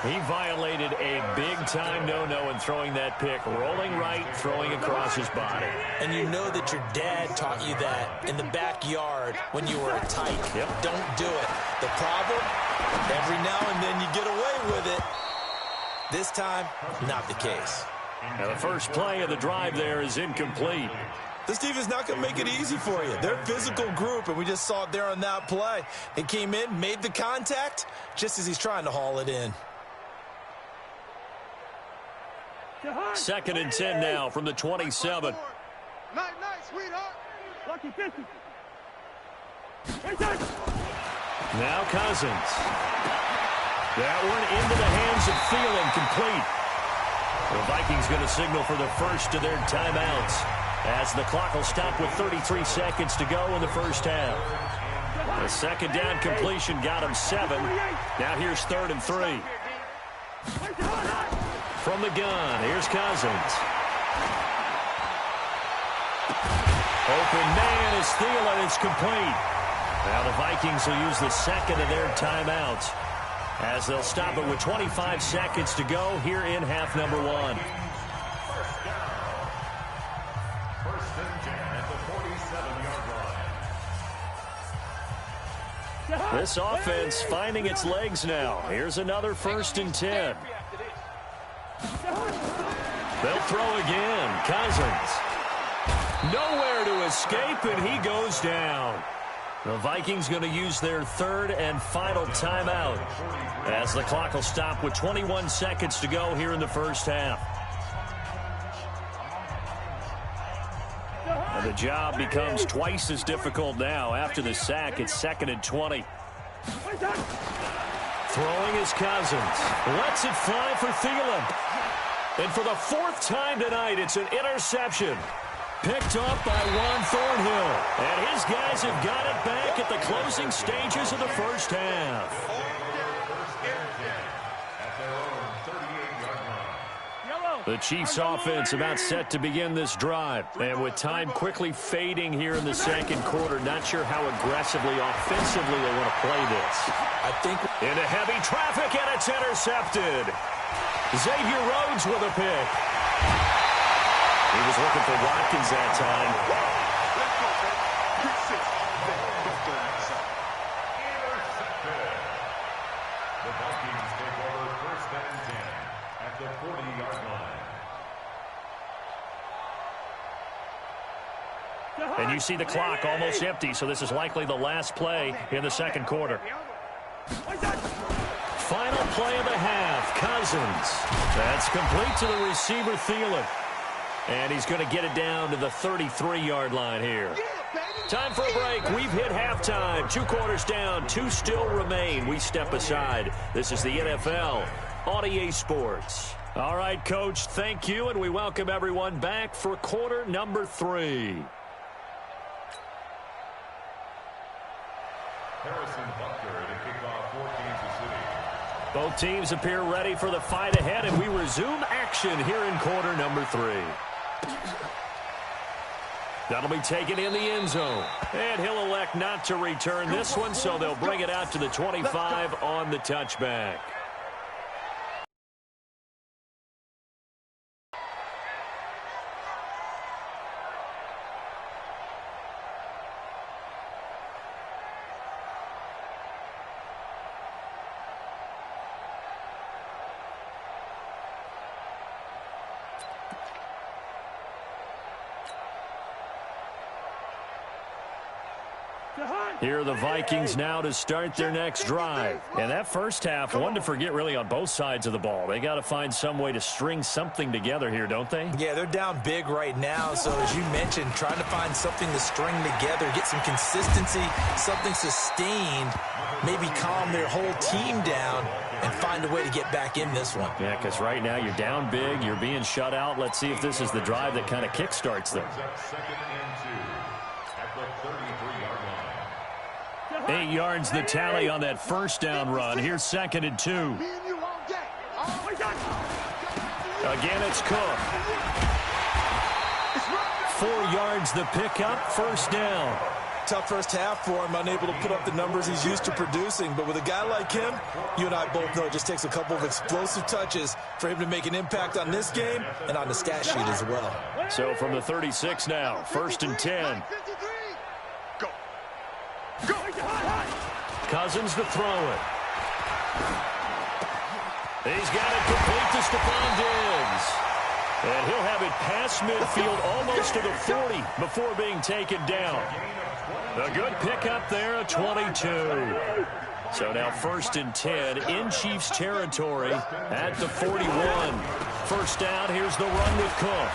He violated a big-time no-no in throwing that pick. Rolling right, throwing across his body. And you know that your dad taught you that in the backyard when you were a tight. Yep. Don't do it. The problem, every now and then you get away with it. This time, not the case. Now, the first play of the drive there is incomplete. This team is not going to make it easy for you. They're a physical group, and we just saw it there on that play. He came in, made the contact, just as he's trying to haul it in. 2nd and 10 now from the 27. Night, sweetheart. Lucky 50. Now Cousins. That one into the hands of Thielen, complete. The Vikings going to signal for the first of their timeouts as the clock will stop with 33 seconds to go in the first half. The second down completion got him 7. Now here's 3rd and 3. From the gun, here's Cousins. Open man is Thielen. It's complete. Now the Vikings will use the second of their timeouts as they'll stop it with 25 seconds to go here in half number 1. First and 10 at the 47-yard line. This offense finding its legs now. Here's another 1st and 10. They'll throw again. Cousins. Nowhere to escape, and he goes down. The Vikings going to use their 3rd and final timeout as the clock will stop with 21 seconds to go here in the first half. And the job becomes twice as difficult now. After the sack, it's 2nd and 20. Throwing is Cousins. Lets it fly for Thielen. And for the 4th time tonight, it's an interception. Picked up by Juan Thornhill. And his guys have got it back at the closing stages of the first half. The Chiefs offense about set to begin this drive. And with time quickly fading here in the second quarter, not sure how aggressively, offensively they want to play this. I think into heavy traffic, and it's intercepted. Xavier Rhodes with a pick. He was looking for Watkins that time. The Vikings take over 1st and 10 at the 40-yard line. And you see the clock almost empty, so this is likely the last play in the second quarter. Final play of the half, Cousins. That's complete to the receiver, Thielen. And he's going to get it down to the 33-yard line here. Time for a break. We've hit halftime. 2 quarters down, 2 still remain. We step aside. This is the NFL on EA Sports. All right, Coach, thank you, and we welcome everyone back for quarter number 3. Harrison Butker to kick off for Kansas City. Both teams appear ready for the fight ahead, and we resume action here in quarter number 3. That'll be taken in the end zone. And he'll elect not to return this one, so they'll bring it out to the 25 on the touchback. Here are the Vikings now to start their next drive. And that first half, one to forget really on both sides of the ball. They got to find some way to string something together here, don't they? Yeah, they're down big right now. So as you mentioned, trying to find something to string together, get some consistency, something sustained, maybe calm their whole team down and find a way to get back in this one. Yeah, because right now you're down big, you're being shut out. Let's see if this is the drive that kind of kickstarts them. 2nd and 2 at the 33-yard line. 8 yards the tally on that first down run. Here's 2nd and 2. Again, it's Cook. 4 yards the pickup, first down. tough first half for him, unable to put up the numbers he's used to producing. But with a guy like him, you and I both know it just takes a couple of explosive touches for him to make an impact on this game and on the stat sheet as well. So from the 36 now, 1st and 10. Go. Go. Cousins to throw it. He's got it complete to Stephon Diggs. And he'll have it past midfield almost to the 40 before being taken down. A good pickup there, a 22. So now 1st and 10 in Chiefs territory at the 41. First down, here's the run with Cook.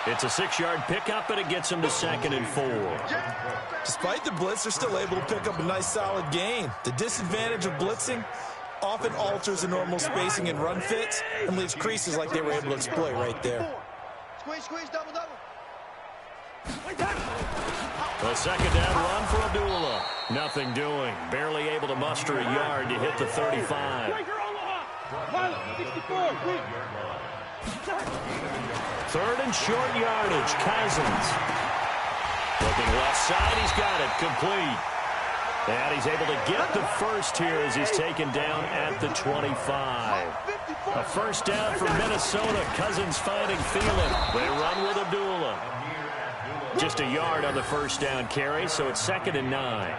It's a 6-yard pickup, and it gets him to 2nd and 4. Despite the blitz, they're still able to pick up a nice solid gain. The disadvantage of blitzing often alters the normal spacing and run fits and leaves creases like they were able to exploit right there. Squeeze, double. A 2nd down run for Abdullah. Nothing doing. Barely able to muster a yard to hit the 35. 3rd and short yardage. Cousins. Looking left side. He's got it. Complete. And he's able to get the first here as he's taken down at the 25. A first down for Minnesota. Cousins finding Thielen. They run with Abdullah. Just a yard on the first down carry, so it's 2nd and 9.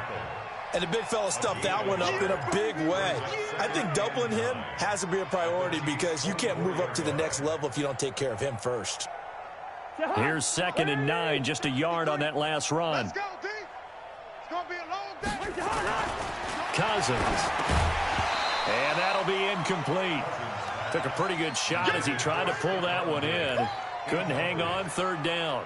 And the big fella stuffed that one up in a big way. I think doubling him has to be a priority because you can't move up to the next level if you don't take care of him first. Here's 2nd and 9, just a yard on that last run. Let's go, D. It's going to be a long day. Cousins. And that'll be incomplete. Took a pretty good shot as he tried to pull that one in. Couldn't hang on, 3rd down.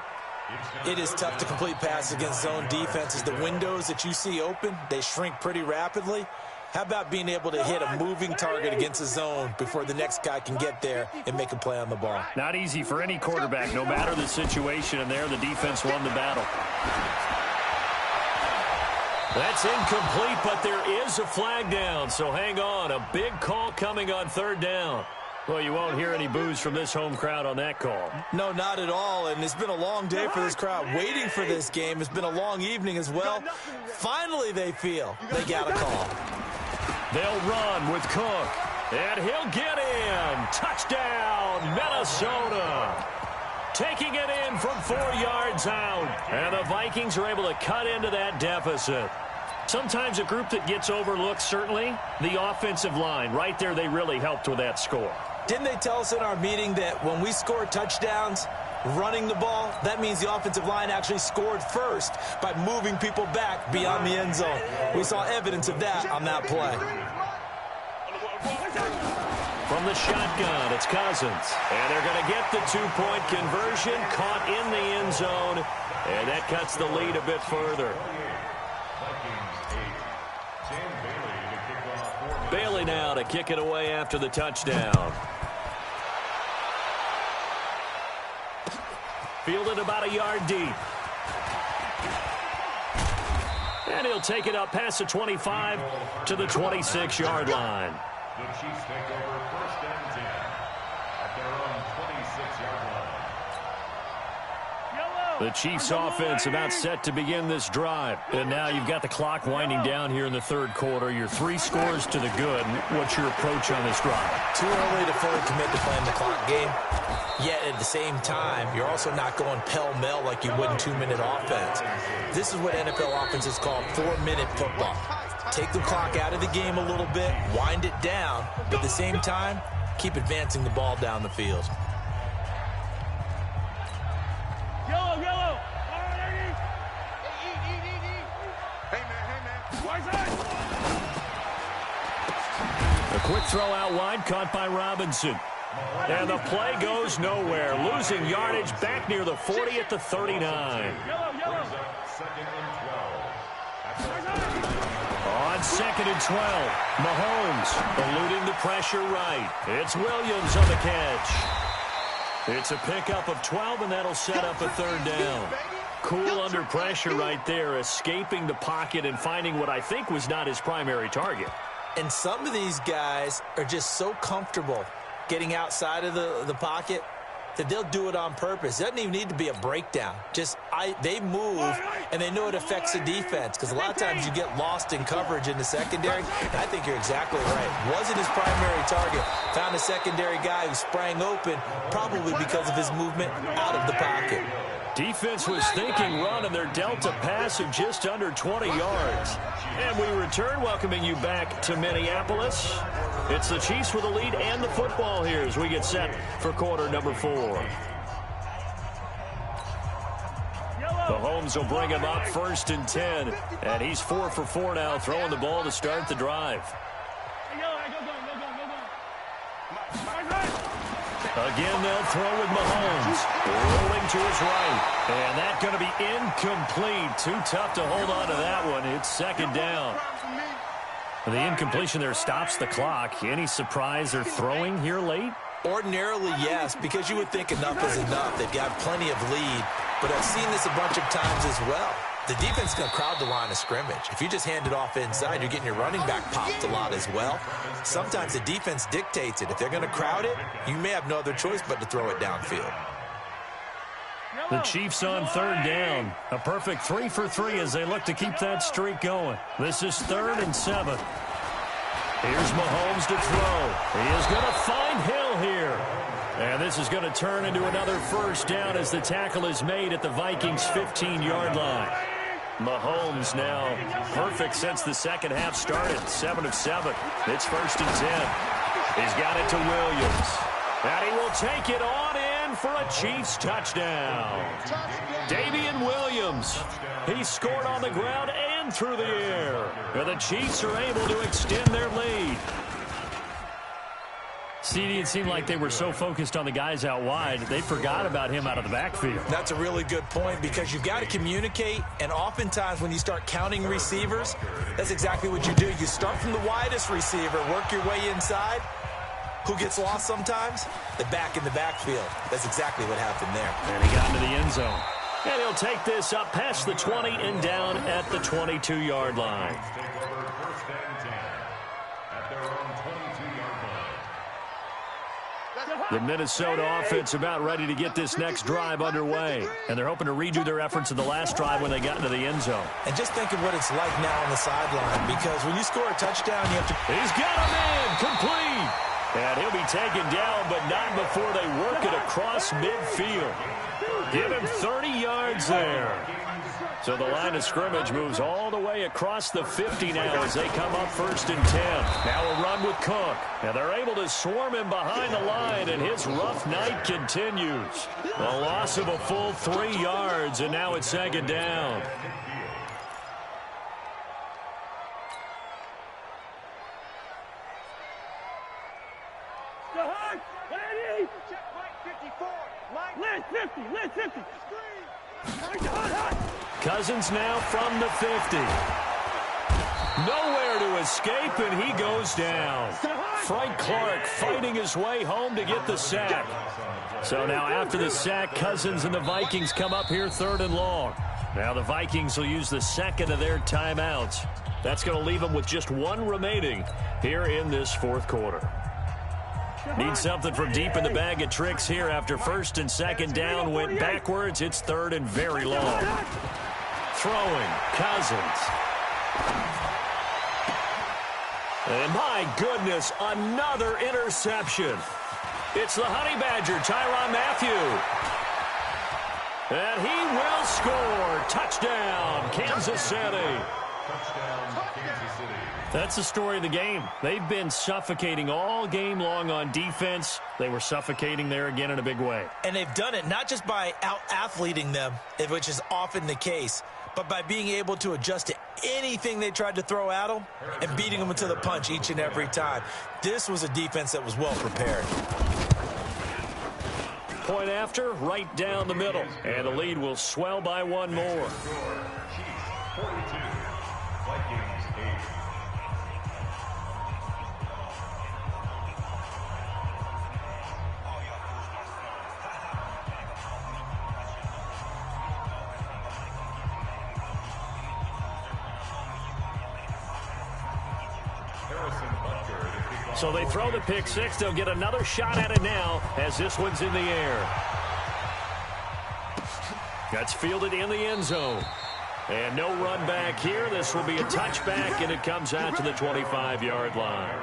It is tough to complete passes against zone defenses. The windows that you see open, they shrink pretty rapidly. How about being able to hit a moving target against a zone before the next guy can get there and make a play on the ball? Not easy for any quarterback, no matter the situation, and there the defense won the battle. That's incomplete, but there is a flag down, so hang on. A big call coming on 3rd down. Well, you won't hear any boos from this home crowd on that call. No, not at all, and it's been a long day for this crowd waiting for this game. It's been a long evening as well. Finally, they feel they got a call. They'll run with Cook, and he'll get in. Touchdown, Minnesota. Taking it in from 4 yards out, and the Vikings are able to cut into that deficit. Sometimes a group that gets overlooked, certainly, the offensive line. Right there, they really helped with that score. Didn't they tell us in our meeting that when we score touchdowns running the ball, that means the offensive line actually scored first by moving people back beyond the end zone? We saw evidence of that on that play. From the shotgun, it's Cousins. And they're going to get the 2-point conversion, caught in the end zone, and that cuts the lead a bit further. Bailey now to kick it away after the touchdown. Fielded about a yard deep. And he'll take it up past the 25 to the 26-yard line. The Chiefs take over 1st and 10 at their own 26-yard line. The Chiefs offense about set to begin this drive. And now you've got the clock winding down here in the 3rd quarter. Your 3 scores to the good. What's your approach on this drive? Too early to fully commit to playing the clock game. Yet at the same time, you're also not going pell-mell like you would in 2-minute offense. This is what NFL offenses call 4-minute football. Take the clock out of the game a little bit, wind it down, but at the same time, keep advancing the ball down the field. Yellow. Hey, man. A quick throw out wide, caught by Robinson. And the play goes nowhere. Losing yardage back near the 40 at the 39. On 2nd and 12, Mahomes eluding the pressure right. It's Williams on the catch. It's a pickup of 12, and that'll set up a 3rd down. Cool under pressure right there, escaping the pocket and finding what I think was not his primary target. And some of these guys are just so comfortable getting outside of the pocket that they'll do it on purpose. It doesn't even need to be a breakdown. Just they move, and they know it affects the defense, because a lot of times you get lost in coverage in the secondary. And I think you're exactly right. Wasn't his primary target. Found a secondary guy who sprang open, probably because of his movement out of the pocket. Defense was thinking run, and they're dealt a pass of just under 20 yards. And we return, welcoming you back to Minneapolis. It's the Chiefs with the lead and the football here as we get set for quarter number 4. Mahomes will bring him up 1st and 10. And he's 4 for 4 now, throwing the ball to start the drive. Again, they'll throw with Mahomes. Rolling to his right. And that's going to be incomplete. Too tough to hold on to that one. It's 2nd down. The incompletion there stops the clock. Any surprise they're throwing here late? Ordinarily, yes, because you would think enough is enough. They've got plenty of lead, but I've seen this a bunch of times as well. The defense is going to crowd the line of scrimmage. If you just hand it off inside, you're getting your running back popped a lot as well. Sometimes the defense dictates it. If they're going to crowd it, you may have no other choice but to throw it downfield. The Chiefs on 3rd down. A perfect 3 for 3 as they look to keep that streak going. This is 3rd and 7. Here's Mahomes to throw. He is going to find Hill here. And this is going to turn into another 1st down as the tackle is made at the Vikings' 15-yard line. Mahomes now perfect since the second half started. 7 of 7. It's 1st and 10. He's got it to Williams. And he will take it on in for a Chiefs touchdown. Damian Williams. He scored on the ground and through the air. And the Chiefs are able to extend their lead. CD, it seemed like they were so focused on the guys out wide, they forgot about him out of the backfield. That's a really good point, because you've got to communicate, and oftentimes when you start counting receivers, that's exactly what you do. You start from the widest receiver, work your way inside. Who gets lost sometimes? The back in the backfield. That's exactly what happened there. And he got into the end zone. And he'll take this up past the 20 and down at the 22-yard line. The Minnesota offense about ready to get this next drive underway. And they're hoping to redo their efforts in the last drive when they got into the end zone. And just think of what it's like now on the sideline, because when you score a touchdown, you have to... He's got a man complete. And he'll be taken down, but not before they work it across midfield. Give him 30 yards there. So the line of scrimmage moves all the way across the 50 now as they come up 1st and 10. Now a run with Cook. And they're able to swarm him behind the line, and his rough night continues. A loss of a full 3 yards, and now it's 2nd down. Cousins now from the 50. Nowhere to escape, and he goes down. Frank Clark fighting his way home to get the sack. So now after the sack, Cousins and the Vikings come up here 3rd and long. Now the Vikings will use the second of their timeouts. That's going to leave them with just 1 remaining here in this 4th quarter. Need something from deep in the bag of tricks here after 1st and 2nd down went backwards. It's 3rd and very long. Throwing, Cousins. And my goodness, another interception. It's the Honey Badger, Tyrann Mathieu. And he will score. Touchdown, Kansas City. That's the story of the game. They've been suffocating all game long on defense. They were suffocating there again in a big way. And they've done it not just by out-athleting them, which is often the case, but by being able to adjust to anything they tried to throw at them and beating them to the punch each and every time. This was a defense that was well prepared. Point after, right down the middle. And the lead will swell by 1 more. Chiefs 42, Vikings 8. Harrison Butker to kick So they throw the pick six. They'll get another shot at it now as this one's in the air. That's fielded in the end zone. And no run back here. This will be a touchback, and it comes out to the 25-yard line.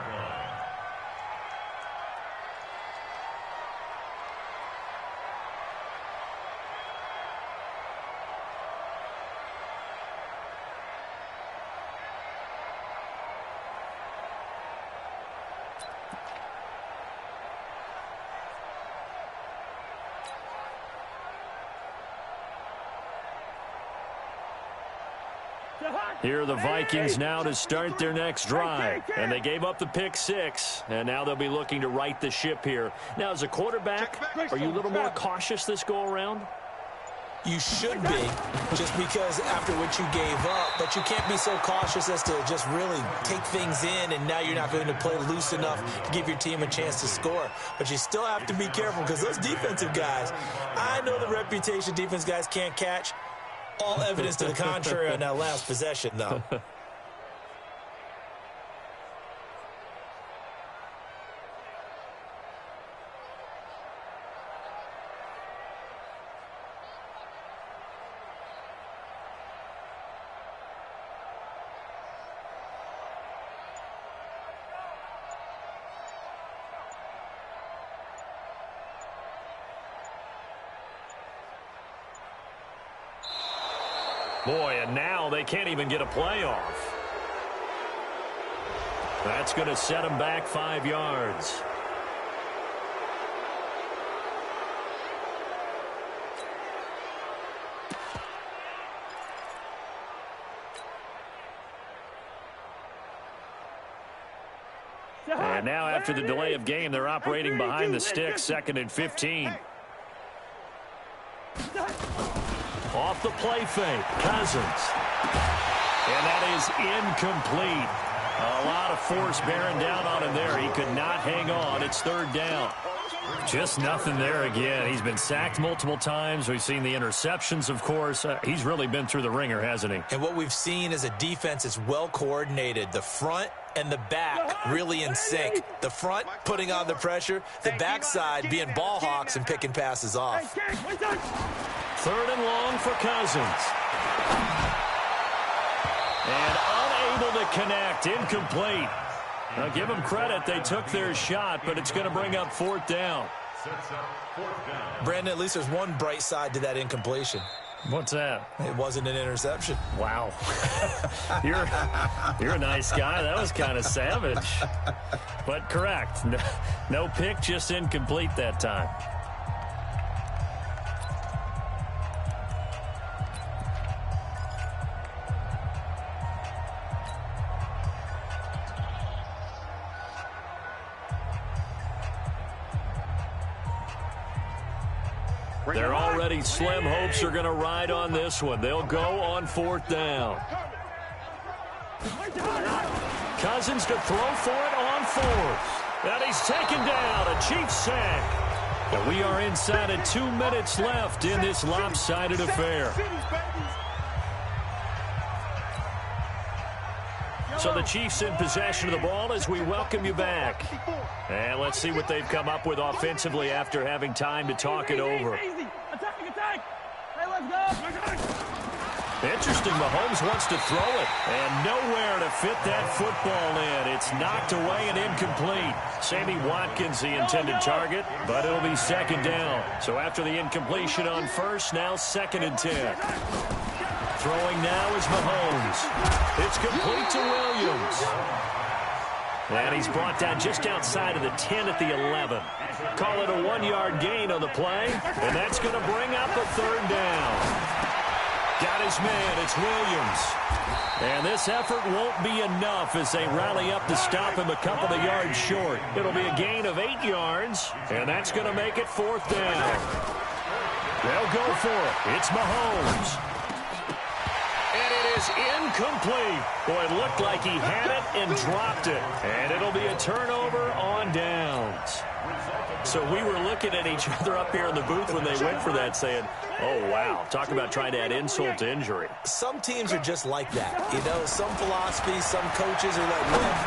Here are the Vikings now to start their next drive. And they gave up the pick six, and now they'll be looking to right the ship here. Now, as a quarterback, are you a little more cautious this go-around? You should be, just because after what you gave up, but you can't be so cautious as to just really take things in, and now you're not going to play loose enough to give your team a chance to score. But you still have to be careful, because those defensive guys, I know the reputation defense guys can't catch. All evidence to the contrary on that last possession, though. Boy, and now they can't even get a playoff. That's going to set them back 5 yards. And now after the delay of game, they're operating behind the sticks, 2nd and 15. Off the play fake, Cousins. And that is incomplete. A lot of force bearing down on him there. He could not hang on. It's 3rd down. Just nothing there again. He's been sacked multiple times. We've seen the interceptions, of course. He's really been through the ringer, hasn't he? And what we've seen is a defense that's well coordinated. The front and the back really in sync. The front putting on the pressure. The backside being ball hawks and picking passes off. 3rd and long for Cousins. And unable to connect. Incomplete. Now, give them credit. They took their shot, but it's going to bring up 4th down. Brandon, at least there's one bright side to that incompletion. What's that? It wasn't an interception. Wow. You're a nice guy. That was kind of savage. But correct. No pick, just incomplete that time. They're already slim hopes are going to ride on this one. They'll go on 4th down. Cousins to throw for it on 4th. And he's taken down. A Chiefs sack. And we are inside of 2 minutes left in this lopsided affair. So the Chiefs in possession of the ball as we welcome you back. And let's see what they've come up with offensively after having time to talk it over. Interesting, Mahomes wants to throw it, and nowhere to fit that football in. It's knocked away and incomplete. Sammy Watkins, the intended target, but it'll be 2nd down. So after the incompletion on 1st, now 2nd and 10. Throwing now is Mahomes. It's complete to Williams. And he's brought down just outside of the 10 at the 11. Call it a 1-yard gain on the play, and that's going to bring up a 3rd down. Got his man, it's Williams. And this effort won't be enough as they rally up to stop him a couple of yards short. It'll be a gain of 8 yards, and that's going to make it 4th down. They'll go for it. It's Mahomes. And it is incomplete. Boy, it looked like he had it and dropped it. And it'll be a turnover on downs. So we were looking at each other up here in the booth when they went for that saying, oh, wow, talk about trying to add insult to injury. Some teams are just like that. You know, some philosophies, some coaches are like, look,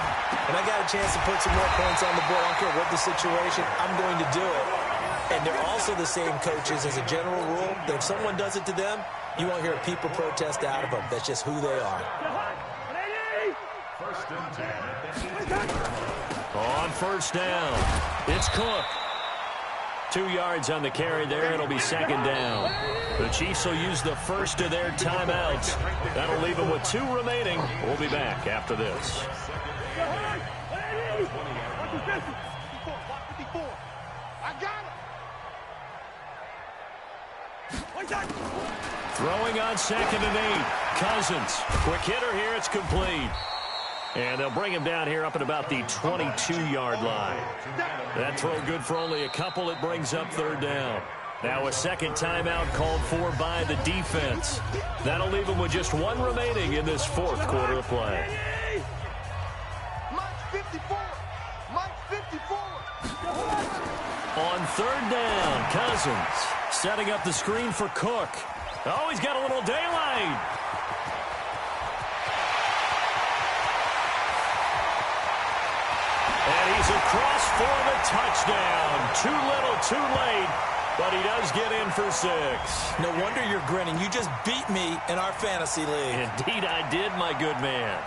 when I got a chance to put some more points on the board, I don't care what the situation, I'm going to do it. And they're also the same coaches as a general rule that if someone does it to them, you won't hear a people protest out of them. That's just who they are. First and 10. On first down, it's Cook. 2 yards on the carry there. It'll be second down. The Chiefs will use the first of their timeouts. That'll leave them with 2 remaining. We'll be back after this. Throwing on 2nd and 8. Cousins. Quick hitter here. It's complete. And they'll bring him down here up at about the 22-yard line. That throw good for only a couple. It brings up 3rd down. Now a second timeout called for by the defense. That'll leave them with just 1 remaining in this 4th quarter of play. On 3rd down, Cousins setting up the screen for Cook. Oh, he's got a little daylight. And he's across for the touchdown. Too little, too late, but he does get in for 6. No wonder you're grinning. You just beat me in our fantasy league. Indeed I did, my good man.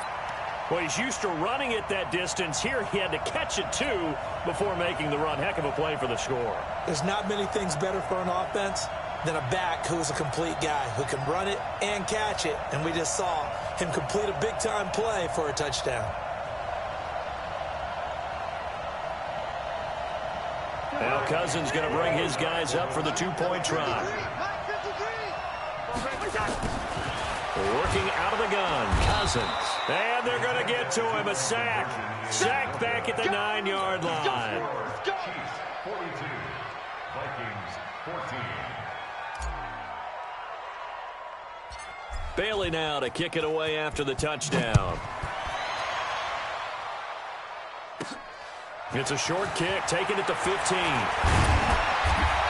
Well, he's used to running it that distance. Here he had to catch it, too, before making the run. Heck of a play for the score. There's not many things better for an offense than a back who is a complete guy who can run it and catch it. And we just saw him complete a big-time play for a touchdown. Now Cousins going to bring his guys up for the 2-point try. Working out of the gun, Cousins. And they're going to get to him, a sack. Sacked back at the 9-yard line. Chiefs 42, Vikings 14. Bailey now to kick it away after the touchdown. It's a short kick, taken at the 15.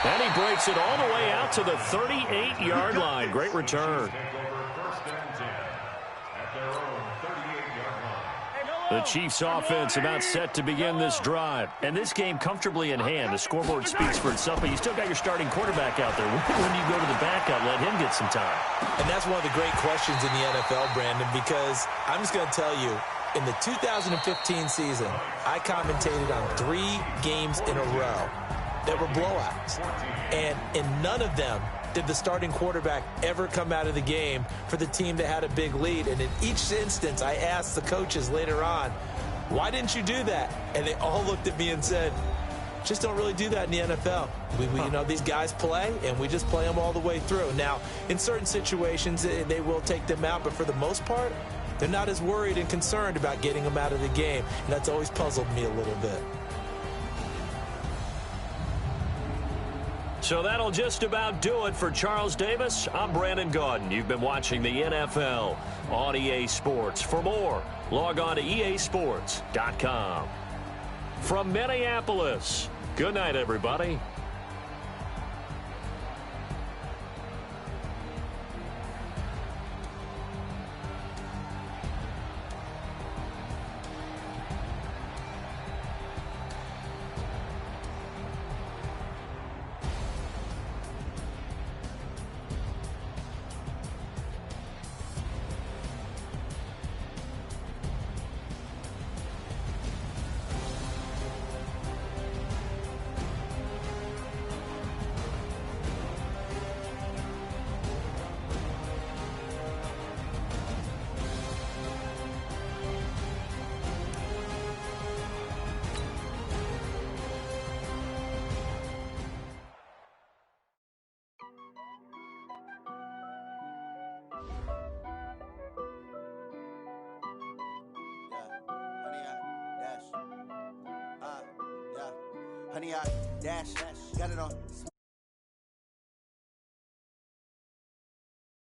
And he breaks it all the way out to the 38-yard line. Great return. The Chiefs offense about set to begin this drive. And this game comfortably in hand. The scoreboard speaks for itself, but you still got your starting quarterback out there. When do you go to the backup, let him get some time? And that's one of the great questions in the NFL, Brandon, because I'm just going to tell you, in the 2015 season, I commentated on 3 games in a row that were blowouts. And in none of them did the starting quarterback ever come out of the game for the team that had a big lead. And in each instance, I asked the coaches later on, why didn't you do that? And they all looked at me and said, just don't really do that in the NFL. You know, these guys play, and we just play them all the way through. Now, in certain situations, they will take them out, but for the most part, they're not as worried and concerned about getting them out of the game. And that's always puzzled me a little bit. So that'll just about do it for Charles Davis. I'm Brandon Gaudin. You've been watching the NFL on EA Sports. For more, log on to easports.com. From Minneapolis, good night, everybody. Honey, I dash, got it on.